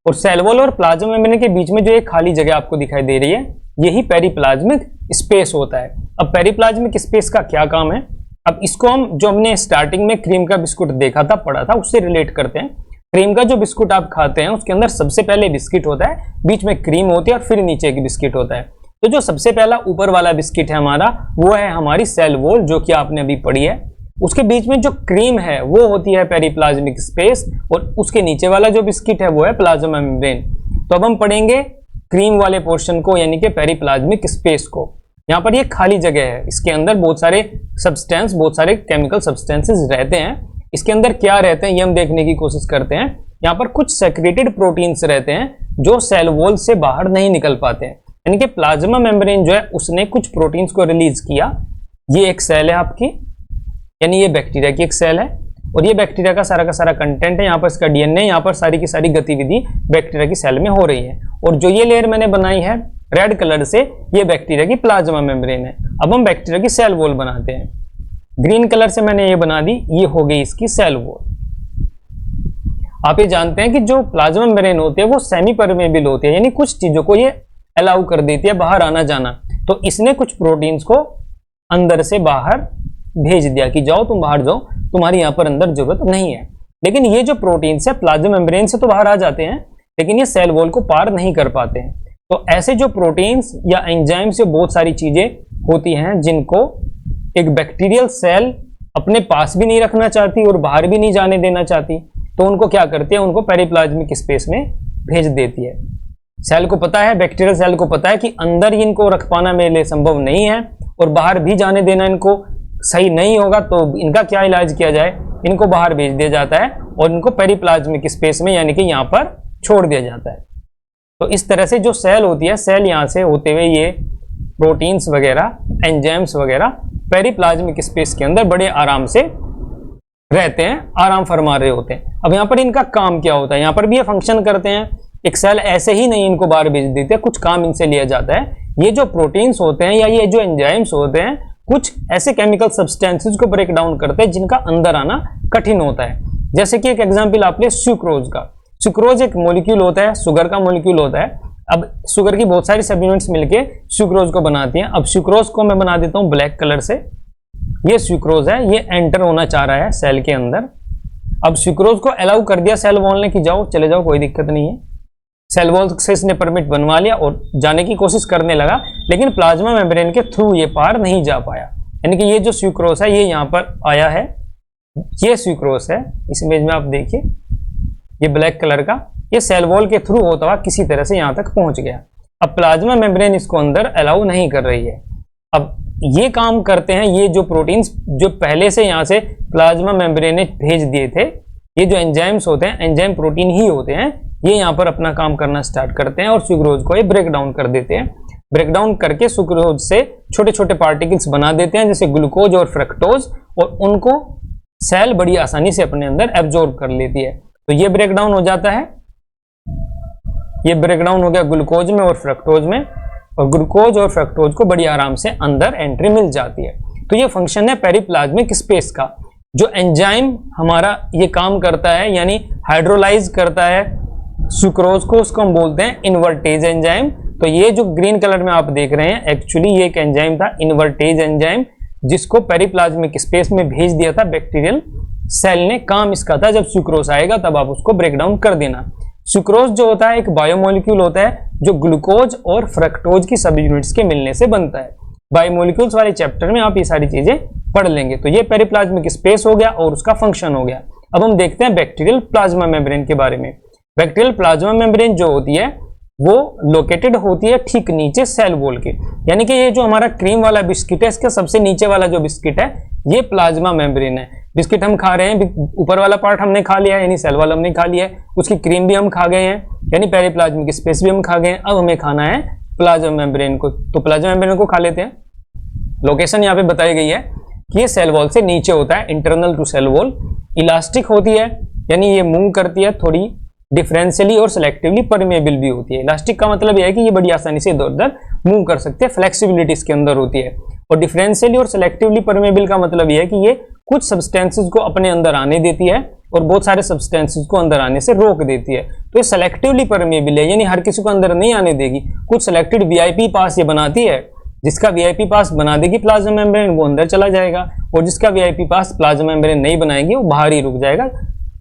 और सेल वॉल और प्लाज्मा मेम्ब्रेन के बीच में जो एक खाली जगह आपको दिखाई दे रही है यही पेरिप्लाज्मिक स्पेस होता है। अब पेरिप्लाज्मिक स्पेस का क्या काम है, अब इसको हम जो हमने स्टार्टिंग में क्रीम का बिस्कुट देखा था पढ़ा था उससे रिलेट करते हैं। क्रीम का जो बिस्कुट आप खाते हैं उसके अंदर सबसे पहले बिस्किट होता है, बीच में क्रीम होती है और फिर नीचे एक बिस्किट होता है। तो जो सबसे पहला ऊपर वाला बिस्किट है हमारा वो है हमारी सेल वॉल जो कि आपने अभी पढ़ी है, उसके बीच में जो क्रीम है वो होती है पेरिप्लाज्मिक स्पेस और उसके नीचे वाला जो बिस्किट है वो है प्लाज्मा मेम्ब्रेन। तो अब हम पढ़ेंगे क्रीम वाले पोर्शन को यानी कि पेरिप्लाज्मिक स्पेस को। यहाँ पर ये खाली जगह है, इसके अंदर बहुत सारे सब्सटेंस बहुत सारे केमिकल सब्सटेंसेस रहते हैं। इसके अंदर क्या रहते हैं ये हम देखने की कोशिश करते हैं। यहाँ पर कुछ सेक्रेटेड प्रोटीन्स रहते हैं जो सेल वॉल से बाहर नहीं निकल पाते हैं। यानी कि प्लाज्मा मेम्ब्रेन जो है उसने कुछ प्रोटीन्स को रिलीज किया। ये एक सेल है आपकी, यानी ये बैक्टीरिया की एक सेल है और ये बैक्टीरिया का सारा कंटेंट है। यहाँ पर इसका डीएनए, यहाँ पर सारी की सारी गतिविधि बैक्टीरिया की सेल में हो रही है। और जो ये लेयर मैंने बनाई है रेड कलर से, ये बैक्टीरिया की प्लाज्मा मेम्ब्रेन है। अब हम बैक्टीरिया की सेल वॉल बनाते हैं। ग्रीन कलर से मैंने ये बना दी, ये हो गई इसकी सेल वॉल। आप ये जानते हैं कि जो प्लाज्मा मेम्ब्रेन होते हैं वो सेमी परमेबल होते हैं, यानी कुछ चीजों को ये अलाउ कर देती है बाहर आना जाना। तो इसने कुछ प्रोटीन्स को अंदर से बाहर भेज दिया कि जाओ तुम बाहर जाओ, तुम्हारी यहाँ पर अंदर जरूरत नहीं है। लेकिन ये जो प्रोटीन्स है प्लाज्मा मेम्ब्रेन से तो बाहर आ जाते हैं, लेकिन ये सेल वॉल को पार नहीं कर पाते हैं। तो ऐसे जो प्रोटीन्स या एंजाइम्स से बहुत सारी चीजें होती हैं जिनको एक बैक्टीरियल सेल अपने पास भी नहीं रखना चाहती और बाहर भी नहीं जाने देना चाहती, तो उनको क्या करती है, उनको पेरिप्लाज्मिक स्पेस में भेज देती है। सेल को पता है, बैक्टीरियल सेल को पता है कि अंदर ही इनको रख पाना मेरे लिए संभव नहीं है और बाहर भी जाने देना इनको सही नहीं होगा, तो इनका क्या इलाज किया जाए, इनको बाहर भेज दिया जाता है और इनको पेरिप्लाज्मिक स्पेस में यानी कि यहाँ पर छोड़ दिया जाता है। तो इस तरह से जो सेल होती है, सेल यहाँ से होते हुए ये प्रोटीन्स वगैरह, एंजाइम्स वगैरह पेरिप्लाज्मिक स्पेस के अंदर बड़े आराम से रहते हैं, आराम फरमा रहे होते हैं। अब यहाँ पर इनका काम क्या होता है, यहाँ पर भी ये फंक्शन करते हैं। एक सेल ऐसे ही नहीं इनको बाहर भेज देते, कुछ काम इनसे लिया जाता है। ये जो प्रोटीन्स होते हैं या ये जो एंजाइम्स होते हैं, कुछ ऐसे केमिकल सब्सटेंसेस को ब्रेक डाउन करते हैं जिनका अंदर आना कठिन होता है। जैसे कि एक एग्जांपल आप ले सुक्रोज का। सुक्रोज एक मॉलिक्यूल होता है, शुगर का मॉलिक्यूल होता है। अब शुगर की बहुत सारी सब यूनिट्स मिलके सुक्रोज को बनाती हैं। अब सुक्रोज को मैं बना देता हूँ ब्लैक कलर से। ये सुक्रोज है, ये एंटर होना चाह रहा है सेल के अंदर। अब सुक्रोज को अलाउ कर दिया सेल वॉल ने कि जाओ, चले जाओ, कोई दिक्कत नहीं है। सेल वॉल से इसने परमिट बनवा लिया और जाने की कोशिश करने लगा, लेकिन प्लाज्मा मेम्ब्रेन के थ्रू ये पार नहीं जा पाया। यानी कि ये जो सुक्रोज है ये यहाँ पर आया है, ये सुक्रोज है। इस इमेज में आप देखिए, ये ब्लैक कलर का, ये सेल वॉल के थ्रू होता हुआ किसी तरह से यहाँ तक पहुंच गया। अब प्लाज्मा मेम्ब्रेन इसको अंदर अलाउ नहीं कर रही है। अब ये काम करते हैं ये जो प्रोटीन्स जो पहले से यहाँ से प्लाज्मा मेम्ब्रेन ने भेज दिए थे, ये जो एंजाइम्स होते हैं, एंजाइम प्रोटीन ही होते हैं, ये यहाँ पर अपना काम करना स्टार्ट करते हैं और सुक्रोज को ये ब्रेक डाउन कर देते हैं। ब्रेक डाउन करके सुक्रोज से छोटे छोटे पार्टिकल्स बना देते हैं, जैसे ग्लूकोज और फ्रक्टोज, और उनको सेल बड़ी आसानी से अपने अंदर एब्जॉर्ब कर लेती है। तो ये ब्रेक डाउन हो जाता है, ये ब्रेक डाउन हो गया ग्लूकोज में और फ्रक्टोज में, और ग्लूकोज और फ्रक्टोज को बड़ी आराम से अंदर एंट्री मिल जाती है। तो ये फंक्शन है पेरिप्लाज्मिक स्पेस का। जो एंजाइम हमारा ये काम करता है, यानी हाइड्रोलाइज करता है सुक्रोज को, उसको हम बोलते हैं इन्वर्टेज एंजाइम। तो ये जो ग्रीन कलर में आप देख रहे हैं, एक्चुअली ये एक एंजाइम था, इन्वर्टेज एंजाइम, जिसको पेरिप्लाज्मिक स्पेस में भेज दिया था बैक्टीरियल सेल ने। काम इसका था जब सुक्रोज आएगा तब आप उसको ब्रेक डाउन कर देना। सुक्रोज जो होता है एक बायोमोलिक्यूल होता है जो ग्लूकोज और फ्रक्टोज की सब यूनिट्स के मिलने से बनता है। बायोमोलिक्यूल्स वाले चैप्टर में आप ये सारी चीजें पढ़ लेंगे। तो ये पेरिप्लाज्मिक स्पेस हो गया और उसका फंक्शन हो गया। अब हम देखते हैं बैक्टीरियल प्लाज्मा मेम्ब्रेन के बारे में। बैक्टीरियल प्लाज्मा मेम्ब्रेन जो होती है वो लोकेटेड होती है ठीक नीचे सेल वॉल के, यानी कि ये जो हमारा क्रीम वाला बिस्किट है, इसका सबसे नीचे वाला जो बिस्किट है ये प्लाज्मा मेम्ब्रेन है। बिस्किट हम खा रहे हैं, ऊपर वाला पार्ट हमने खा लिया है, यानी सेल वाला हमने खा लिया है, उसकी क्रीम भी हम खा गए हैं, यानी पेरिप्लाज्मिक स्पेस भी हम खा गए हैं। अब हमें खाना है प्लाज्मा मेम्ब्रेन को, तो प्लाज्मा मेम्ब्रेन को खा लेते हैं। लोकेशन यहाँ पे बताई गई है कि ये सेल वॉल से नीचे होता है, internal to cell wall. Elastic होती है, यानी ये मूव करती है, थोड़ी डिफरेंशियली और सिलेक्टिवली परमेबल भी होती है। इलास्टिक का मतलब यह है कि ये बड़ी आसानी से इधर उधर मूव कर सकते हैं, फ्लेक्सिबिलिटी इसके अंदर होती है। और डिफरेंशियली और सिलेक्टिवली परमेबल का मतलब यह है कि ये कुछ सब्सटेंसेस को अपने अंदर आने देती है और बहुत सारे सब्सटेंसेस को अंदर आने से रोक देती है। तो ये सेलेक्टिवली परमेबल है, यानी हर किसी को अंदर नहीं आने देगी। कुछ सिलेक्टेड वीआईपी पास ये बनाती है, जिसका वीआईपी पास बना देगी प्लाज्मा मेम्ब्रेन वो अंदर चला जाएगा, और जिसका वीआईपी पास प्लाज्मा मेम्ब्रेन नहीं बनाएगी वो बाहर ही रुक जाएगा।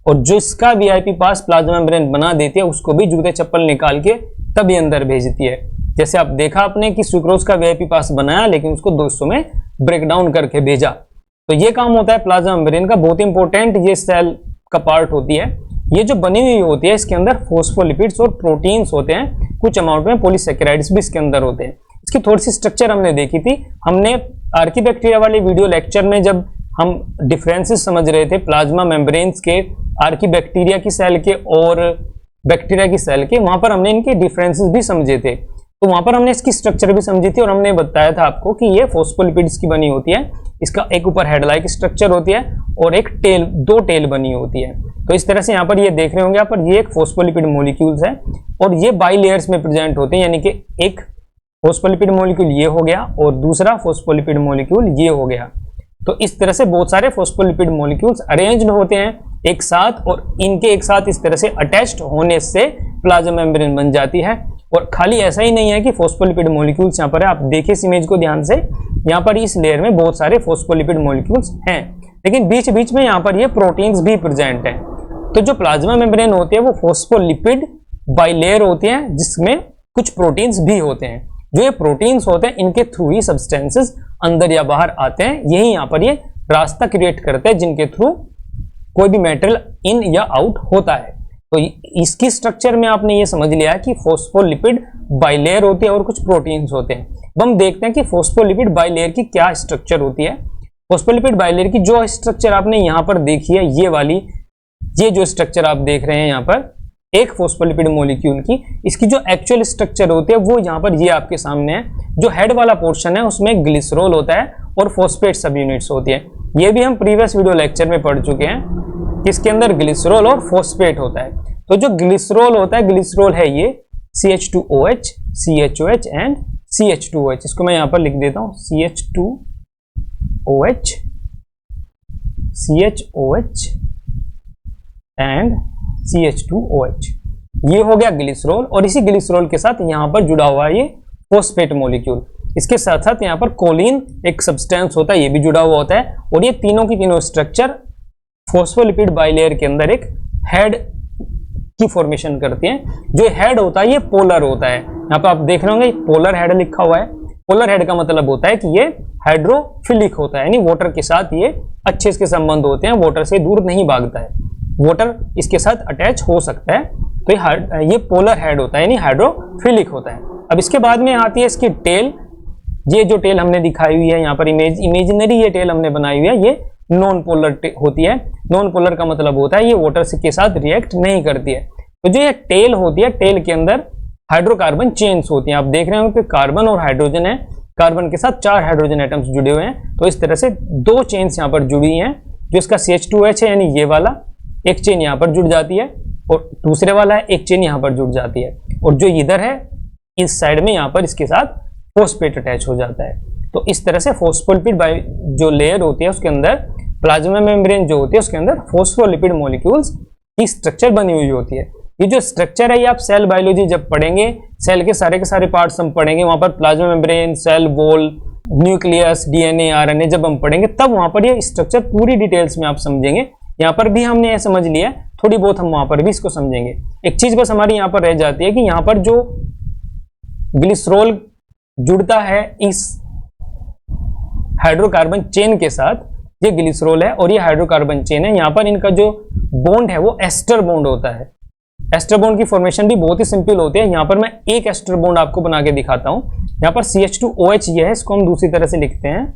और जिसका वीआईपी पास प्लाज्मा मेम्ब्रेन बना देती है उसको भी जूते चप्पल निकाल के तभी अंदर भेजती है। जैसे आप देखा आपने कि सुक्रोज का वीआईपी पास बनाया लेकिन उसको 200 में ब्रेक डाउन करके भेजा। तो ये काम होता है प्लाज्मा मेम्ब्रेन का, बहुत इंपॉर्टेंट ये सेल का पार्ट होती है। ये जो बनी हुई होती है इसके अंदर फॉस्फोलिपिड्स और प्रोटीन्स होते हैं, कुछ अमाउंट में पॉलीसैकेराइड्स भी इसके अंदर होते हैं। इसकी थोड़ी सी स्ट्रक्चर हमने देखी थी, हमने आर्कीबैक्टीरिया वाले वीडियो लेक्चर में जब हम डिफरेंसेस समझ रहे थे प्लाज्मा मेम्ब्रेन्स के आर्कीबैक्टीरिया की सेल के और बैक्टीरिया की सेल के, वहां पर हमने इनके डिफरेंसेस भी समझे थे। तो वहां पर हमने इसकी स्ट्रक्चर भी समझी थी और हमने बताया था आपको कि ये फॉस्फोलिपिड्स की बनी होती है। इसका एक ऊपर हेड लाइक स्ट्रक्चर होती है और एक टेल, दो टेल बनी होती है। तो इस तरह से यहाँ पर ये देख रहे होंगे यहाँ पर, ये एक फॉस्फोलिपिड मॉलिक्यूल्स है और ये बाई लेयर्स में प्रेजेंट होते हैं, यानी कि एक फॉस्फोलिपिड मॉलिक्यूल ये हो गया और दूसरा फॉस्फोलिपिड मॉलिक्यूल ये हो गया। तो इस तरह से बहुत सारे फॉस्फोलिपिड मॉलिक्यूल्स अरेंज्ड होते हैं एक साथ और इनके एक साथ इस तरह से अटैच्ड होने से प्लाज्मा मेम्ब्रेन बन जाती है। और खाली ऐसा ही नहीं है कि फॉस्फोलिपिड मॉलिक्यूल्स यहाँ पर है, आप देखिए इस इमेज को ध्यान से, यहाँ पर इस लेयर में बहुत सारे फॉस्फोलिपिड मॉलिक्यूल्स हैं, लेकिन बीच बीच में यहाँ पर ये प्रोटीन्स भी प्रेजेंट हैं। तो जो प्लाज्मा मेम्ब्रेन होती है वो फॉस्फोलिपिड बाइलेयर होती है जिसमें कुछ प्रोटीन्स भी होते हैं। जो ये प्रोटीन्स होते हैं इनके थ्रू ही सब्सटेंसेस अंदर या बाहर आते हैं, यही यहाँ पर ये रास्ता क्रिएट करते हैं जिनके थ्रू कोई भी मेटेरियल इन या आउट होता है। तो इसकी स्ट्रक्चर में आपने ये समझ लिया है कि फॉस्फोलिपिड बाइलेयर होती है और कुछ प्रोटीन्स होते हैं। अब हम देखते हैं कि फॉस्फोलिपिड बाइलेयर की क्या स्ट्रक्चर होती है। फॉस्फोलिपिड बाइलेयर की जो स्ट्रक्चर आपने यहाँ पर देखी है, ये वाली, ये जो स्ट्रक्चर आप देख रहे हैं यहाँ पर एक फॉस्फोलिपिड मॉलिक्यूल की, इसकी जो एक्चुअल स्ट्रक्चर होती है वो यहाँ पर ये आपके सामने है। जो हेड वाला पोर्शन है उसमें ग्लिसरॉल होता है और फॉस्फेट सब यूनिट्स होती है। ये भी हम प्रीवियस वीडियो लेक्चर में पढ़ चुके हैं, इसके अंदर ग्लिसरॉल और फॉस्फेट होता है। तो जो ग्लिसरॉल होता है, ग्लिसरॉल है ये CH2OH, CHOH एंड CH2OH। इसको मैं यहाँ पर लिख देता हूँ, CH2OH, CHOH एंड CH2OH। ये हो गया ग्लिसरॉल और इसी ग्लिसरॉल के साथ यहाँ पर जुड़ा हुआ है ये फॉस्फेट मॉलिक्यूल। इसके साथ साथ यहाँ पर कोलिन एक सब्सटेंस होता है, ये भी जुड़ा हुआ होता है। और ये तीनों की तीनों स्ट्रक्चर फॉस्फोलिपिड बाइलेयर के अंदर एक हेड की फॉर्मेशन करती हैं। जो हेड होता है ये पोलर होता है, यहाँ पर आप देख रहे होंगे पोलर हेड लिखा हुआ है। पोलर हेड का मतलब होता है कि ये हाइड्रोफिलिक होता है, यानी वाटर के साथ ये अच्छे इसके संबंध होते हैं, वाटर से दूर नहीं भागता है, वाटर इसके साथ अटैच हो सकता है। तो ये पोलर हेड होता है, यानी हाइड्रोफिलिक होता है। अब इसके बाद में आती है इसकी टेल। ये जो टेल हमने दिखाई हुई है यहाँ पर इमेजिनरी ये टेल हमने बनाई हुई है, ये नॉन पोलर होती है। नॉन पोलर का मतलब होता है ये वाटर के साथ रिएक्ट नहीं करती है। तो जो ये टेल होती है, टेल के अंदर हाइड्रोकार्बन चेन्स होती हैं। आप देख रहे हो कि कार्बन और हाइड्रोजन है, कार्बन के साथ 4 हाइड्रोजन एटम्स जुड़े हुए हैं। तो इस तरह से 2 चेन्स यहाँ पर जुड़ी हैं। जो इसका CH2OH है, यानी ये वाला एक चेन यहाँ पर जुड़ जाती है और दूसरे वाला है एक चेन यहाँ पर जुड़ जाती है। और जो इधर है इस साइड में यहाँ पर इसके साथ फॉस्फेट अटैच हो जाता है। तो इस तरह से फॉस्फोलिपिड जो लेयर होती है उसके अंदर, प्लाज्मा मेम्ब्रेन जो होती है उसके अंदर फॉस्फोलिपिड मॉलिक्यूल्स की स्ट्रक्चर बनी हुई होती है। ये जो स्ट्रक्चर है ये आप सेल बायोलॉजी जब पढ़ेंगे, सेल के सारे पार्ट्स हम पढ़ेंगे, वहां पर plasma membrane, cell wall, nucleus, DNA, RNA जब हम पढ़ेंगे तब वहां पर ये स्ट्रक्चर पूरी डिटेल्स में आप समझेंगे। यहाँ पर भी हमने ये समझ लिया, थोड़ी बहुत हम वहां पर भी इसको समझेंगे। एक चीज बस हमारी यहाँ पर रह जाती है कि यहाँ पर जो ग्लिसरॉल जुड़ता है इस हाइड्रोकार्बन चेन के साथ, ये ग्लिसरॉल है और ये हाइड्रोकार्बन चेन है। यहाँ पर इनका जो बॉन्ड है वो एस्टर बॉन्ड होता है। एस्टर बॉन्ड की फॉर्मेशन भी बहुत ही सिंपल होती है। यहाँ पर मैं एक एस्टर बॉन्ड आपको बना के दिखाता हूँ। यहाँ पर CH2OH ये है, इसको हम दूसरी तरह से लिखते हैं।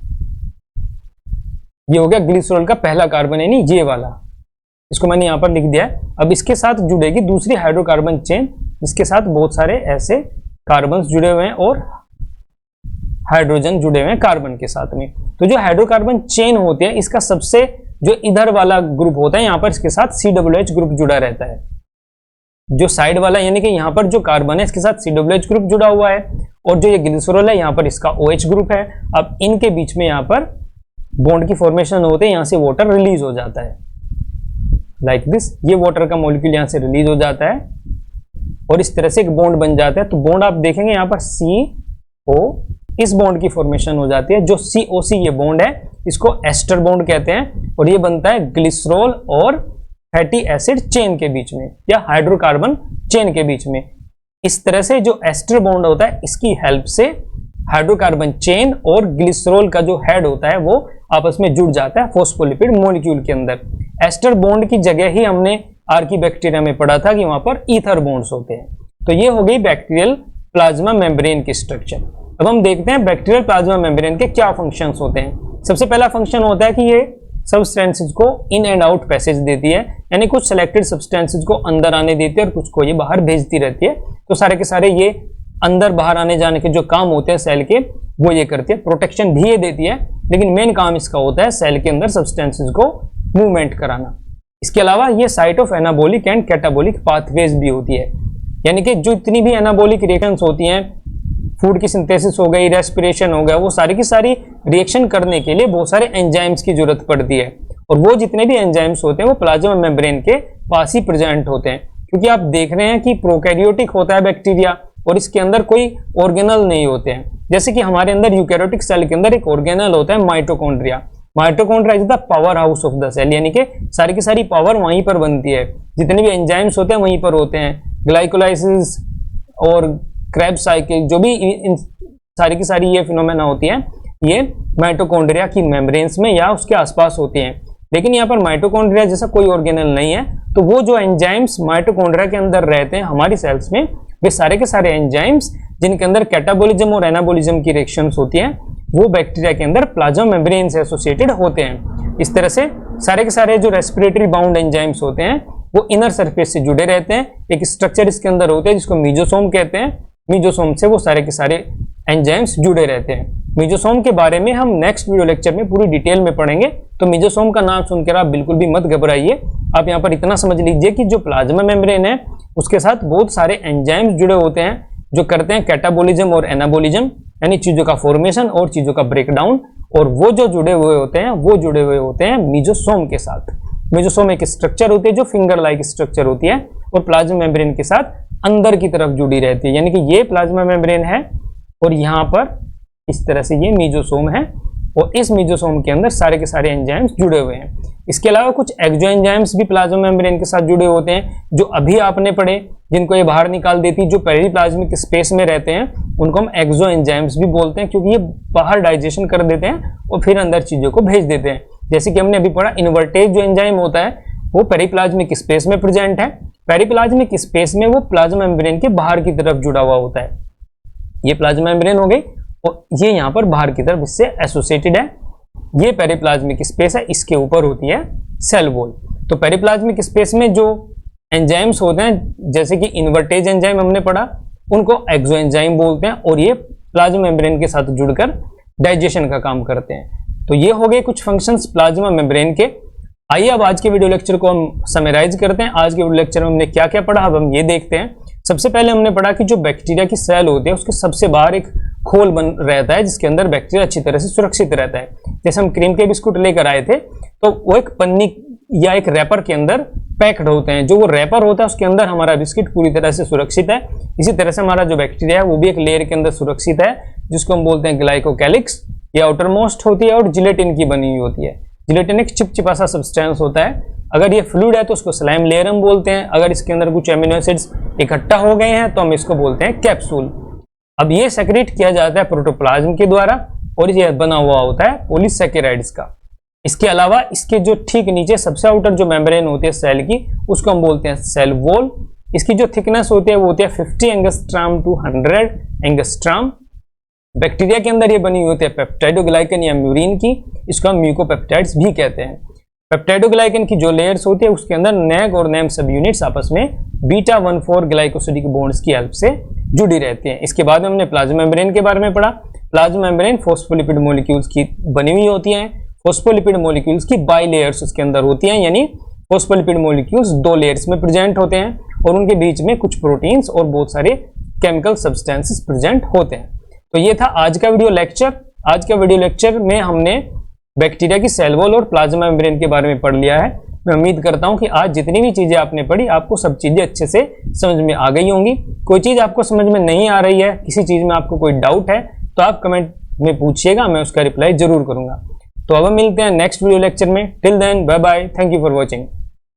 ये हो गया ग्लिसरॉल का पहला कार्बन, यानी ये वाला, इसको मैंने यहाँ पर लिख दिया है। अब इसके साथ जुड़ेगी दूसरी हाइड्रोकार्बन चेन, इसके साथ बहुत सारे ऐसे कार्बन जुड़े हुए हैं और हाइड्रोजन जुड़े हुए हैं कार्बन के साथ में। तो जो हाइड्रोकार्बन चेन होती है इसका सबसे जो इधर वाला ग्रुप होता है यहाँ पर इसके साथ COOH ग्रुप जुड़ा रहता है। जो साइड वाला यानी कि यहाँ पर जो कार्बन है इसके साथ COOH ग्रुप जुड़ा हुआ है और जो ये ग्लिसरॉल है यहाँ पर इसका OH ग्रुप है। अब इनके बीच में यहाँ पर बॉन्ड की फॉर्मेशन होते हैं, यहाँ से वाटर रिलीज हो जाता है लाइक दिस। ये वाटर का मॉलिक्यूल यहाँ से रिलीज हो जाता है और इस तरह से एक बॉन्ड बन जाता है। तो बॉन्ड आप देखेंगे यहाँ पर CO, इस बॉन्ड की फॉर्मेशन हो जाती है। जो COC ये बॉन्ड है इसको एस्टर बॉन्ड कहते हैं और ये बनता है ग्लिसरॉल और फैटी एसिड चेन के बीच में या हाइड्रोकार्बन चेन के बीच में। इस तरह से जो एस्टर बॉन्ड होता है इसकी हेल्प से हाइड्रोकार्बन चेन और ग्लिसरॉल का जो हेड होता है वो आपस में जुड़ जाता है फॉस्फोलिपिड मॉलिक्यूल के अंदर। एस्टर बॉन्ड की जगह ही हमने आर्कीबैक्टीरिया में पढ़ा था कि वहां पर ईथर बॉन्ड्स होते हैं। तो ये हो गई बैक्टीरियल प्लाज्मा मेम्ब्रेन की स्ट्रक्चर। अब हम देखते हैं बैक्टीरियल प्लाज्मा मेम्ब्रेन के क्या फंक्शंस होते हैं। सबसे पहला फंक्शन होता है कि ये सब्सटेंसेज को इन एंड आउट पैसेज देती है, यानी कुछ सिलेक्टेड सब्सटेंसेज को अंदर आने देती है और कुछ को ये बाहर भेजती रहती है। तो सारे के सारे ये अंदर बाहर आने जाने के जो काम होते हैं सेल के, वो ये करती है। प्रोटेक्शन भी ये देती है, लेकिन मेन काम इसका होता है सेल के अंदर सब्सटेंसेज को मूवमेंट कराना। इसके अलावा ये site of anabolic and catabolic pathways भी होती है, यानी कि जो इतनी भी एनाबॉलिक रिएक्शंस होती हैं, फूड की सिंथेसिस हो गई, रेस्पिरेशन हो गया, वो सारी की सारी रिएक्शन करने के लिए बहुत सारे एंजाइम्स की जरूरत पड़ती है। और वो जितने भी एंजाइम्स होते हैं वो प्लाज्मा मेम्ब्रेन के पास ही प्रेजेंट होते हैं, क्योंकि आप देख रहे हैं कि प्रोकैरियोटिक होता है बैक्टीरिया और इसके अंदर कोई ऑर्गेनल नहीं होते हैं। जैसे कि हमारे अंदर यूकैरियोटिक सेल के अंदर एक ऑर्गेनल होता है mitochondria. Mitochondria is the powerhouse of the cell, यानी कि सारी की सारी पावर वहीं पर बनती है, जितने भी एंजाइम्स होते हैं वहीं पर होते हैं। ग्लाइकोलाइसिस और क्रेब्स साइकिल, जो भी इन सारी की सारी ये फिनोमेना होती हैं, ये माइटोकॉन्ड्रिया की मेम्ब्रेन्स में या उसके आसपास होती हैं। लेकिन यहाँ पर माइटोकॉन्ड्रिया जैसा कोई ऑर्गेनल नहीं है, तो वो जो एंजाइम्स माइटोकॉन्ड्रिया के अंदर रहते हैं हमारी सेल्स में, वे सारे के सारे एंजाइम्स जिनके अंदर कैटाबॉलिज्म और एनाबॉलिज्म की रिएक्शंस होती हैं, वो बैक्टीरिया के अंदर प्लाज्मा मेम्ब्रेन से एसोसिएटेड होते हैं। इस तरह से सारे के सारे जो रेस्पिरेटरी बाउंड एंजाइम्स होते हैं वो इनर सरफेस से जुड़े रहते हैं। एक स्ट्रक्चर इसके अंदर होते हैं जिसको मीजोसोम कहते हैं। मीजोसोम से वो सारे के सारे एंजाइम्स जुड़े रहते हैं। मीजोसोम के बारे में हम नेक्स्ट वीडियो लेक्चर में पूरी डिटेल में पढ़ेंगे, तो मीजोसोम का नाम सुनकर आप बिल्कुल भी मत घबराइए। आप यहाँ पर इतना समझ लीजिए कि जो प्लाज्मा मेम्ब्रेन है उसके साथ बहुत सारे एंजाइम्स जुड़े होते हैं जो करते हैं कैटाबॉलिज्म और एनाबॉलिज्म, यानी चीजों का फॉर्मेशन और चीजों का ब्रेकडाउन। और वो जो जुड़े हुए होते हैं वो जुड़े हुए होते हैं मीजोसोम के साथ। मीजोसोम एक स्ट्रक्चर होती है जो फिंगर लाइक स्ट्रक्चर होती है और प्लाज्मा मेम्ब्रेन के साथ अंदर की तरफ जुड़ी रहती है, यानी कि ये प्लाज्मा मेम्ब्रेन है और यहाँ पर इस तरह से ये मीजोसोम है और इस मीजोसोम के अंदर सारे के सारे एंजाइम्स जुड़े हुए हैं। इसके अलावा कुछ एक्सो एंजाइम्स भी प्लाज्मा मेम्ब्रेन के साथ जुड़े होते हैं, जो अभी आपने पढ़े, जिनको ये बाहर निकाल देती, जो पेरिप्लाज्मिक स्पेस में रहते हैं उनको हम एक्सो एंजाइम्स भी बोलते हैं, क्योंकि ये बाहर डाइजेशन कर देते हैं और फिर अंदर चीजों को भेज देते हैं। जैसे कि हमने अभी पढ़ा, इन्वर्टेज जो एंजाइम होता है वो पेरिप्लाज्मिक स्पेस में प्रेजेंट है। पेरिप्लाज्मिक स्पेस में वो प्लाज्मा मेम्ब्रेन के बाहर की तरफ जुड़ा हुआ होता है। ये प्लाज्मा मेम्ब्रेन हो गई और ये यहाँ पर बाहर की तरफ इससे एसोसिएटेड है। ये पेरिप्लाज्मिक स्पेस है, इसके ऊपर होती है सेल वॉल। तो पेरिप्लाज्मिक स्पेस में जो एंजाइम्स होते हैं, जैसे कि इन्वर्टेज एंजाइम हमने पढ़ा, उनको एक्सो एंजाइम बोलते हैं और ये प्लाज्मा मेम्ब्रेन के साथ जुड़कर डाइजेशन का काम करते हैं। तो ये हो गए कुछ फंक्शंस प्लाज्मा मेम्ब्रेन के। आइए अब आज के वीडियो लेक्चर को हम समराइज करते हैं। आज के वीडियो लेक्चर में हमने क्या क्या पढ़ा, अब हम ये देखते हैं। सबसे पहले हमने पढ़ा कि जो बैक्टीरिया की सेल होती है उसके सबसे बाहर एक खोल बन रहता है जिसके अंदर बैक्टीरिया अच्छी तरह से सुरक्षित रहता है। जैसे हम क्रीम के बिस्कुट लेकर आए थे तो वो एक पन्नी या एक रैपर के अंदर पैक्ड होते हैं। जो वो रैपर होता है उसके अंदर हमारा बिस्किट पूरी तरह से सुरक्षित है। इसी तरह से हमारा जो बैक्टीरिया है वो भी एक लेयर के अंदर सुरक्षित है, जिसको हम बोलते हैं ग्लाइकोकैलिक्स। ये आउटर मोस्ट होती है और जिलेटिन की बनी हुई होती है। जिलेटिन एक चिपचिपा सा सब्सटेंस होता है। अगर ये फ्लूइड है तो उसको स्लाइम लेयर हम बोलते हैं। अगर इसके अंदर कुछ एमिनो एसिड्स इकट्ठा हो गए हैं तो हम इसको बोलते हैं कैप्सूल। अब ये सेक्रेट किया जाता है प्रोटोप्लाज्म के द्वारा और ये बना हुआ होता है पॉलीसैकेराइड्स का। इसके अलावा इसके जो ठीक नीचे सबसे आउटर जो मेम्ब्रेन होती है सेल की, उसको हम बोलते हैं सेल वॉल। इसकी जो थिकनेस होती है वो होती है 50 एंगस्ट्राम टू 100 एंगस्ट्राम। बैक्टीरिया के अंदर ये बनी हुई होती है पेप्टाइडोग्लाइकन या म्यूरिन की। इसको हम म्यूकोपेप्टाइड्स भी कहते हैं। पेप्टाइडोग्लाइकन की जो लेयर्स होती है उसके अंदर नेग और नेम सब यूनिट्स आपस में बीटा 1,4 ग्लाइकोसिडिक बॉन्ड्स की हेल्प से जुड़ी रहती हैं। इसके बाद में हमने प्लाज्मा मेम्ब्रेन के बारे में पढ़ा। प्लाज्मा मेम्ब्रेन फोस्फोलिपिड मॉलिक्यूल्स की बनी हुई होती हैं। फोस्फोलिपिड मॉलिक्यूल्स की बाई लेयर्स उसके अंदर होती हैं, यानी फोस्फोलिपिड मॉलिक्यूल्स 2 लेयर्स में प्रेजेंट होते हैं और उनके बीच में कुछ प्रोटीन्स और बहुत सारे केमिकल सब्सटेंसेस प्रेजेंट होते हैं। तो ये था आज का वीडियो लेक्चर। आज का वीडियो लेक्चर में हमने बैक्टीरिया की सेल वॉल और प्लाज्मा मेम्ब्रेन के बारे में पढ़ लिया है। मैं उम्मीद करता हूं कि आज जितनी भी चीजें आपने पढ़ी आपको सब चीजें अच्छे से समझ में आ गई होंगी। कोई चीज आपको समझ में नहीं आ रही है, किसी चीज में आपको कोई डाउट है तो आप कमेंट में पूछिएगा, मैं उसका रिप्लाई जरूर करूंगा। तो अब हम मिलते हैं नेक्स्ट वीडियो लेक्चर में। Till then bye bye, thank you for watching.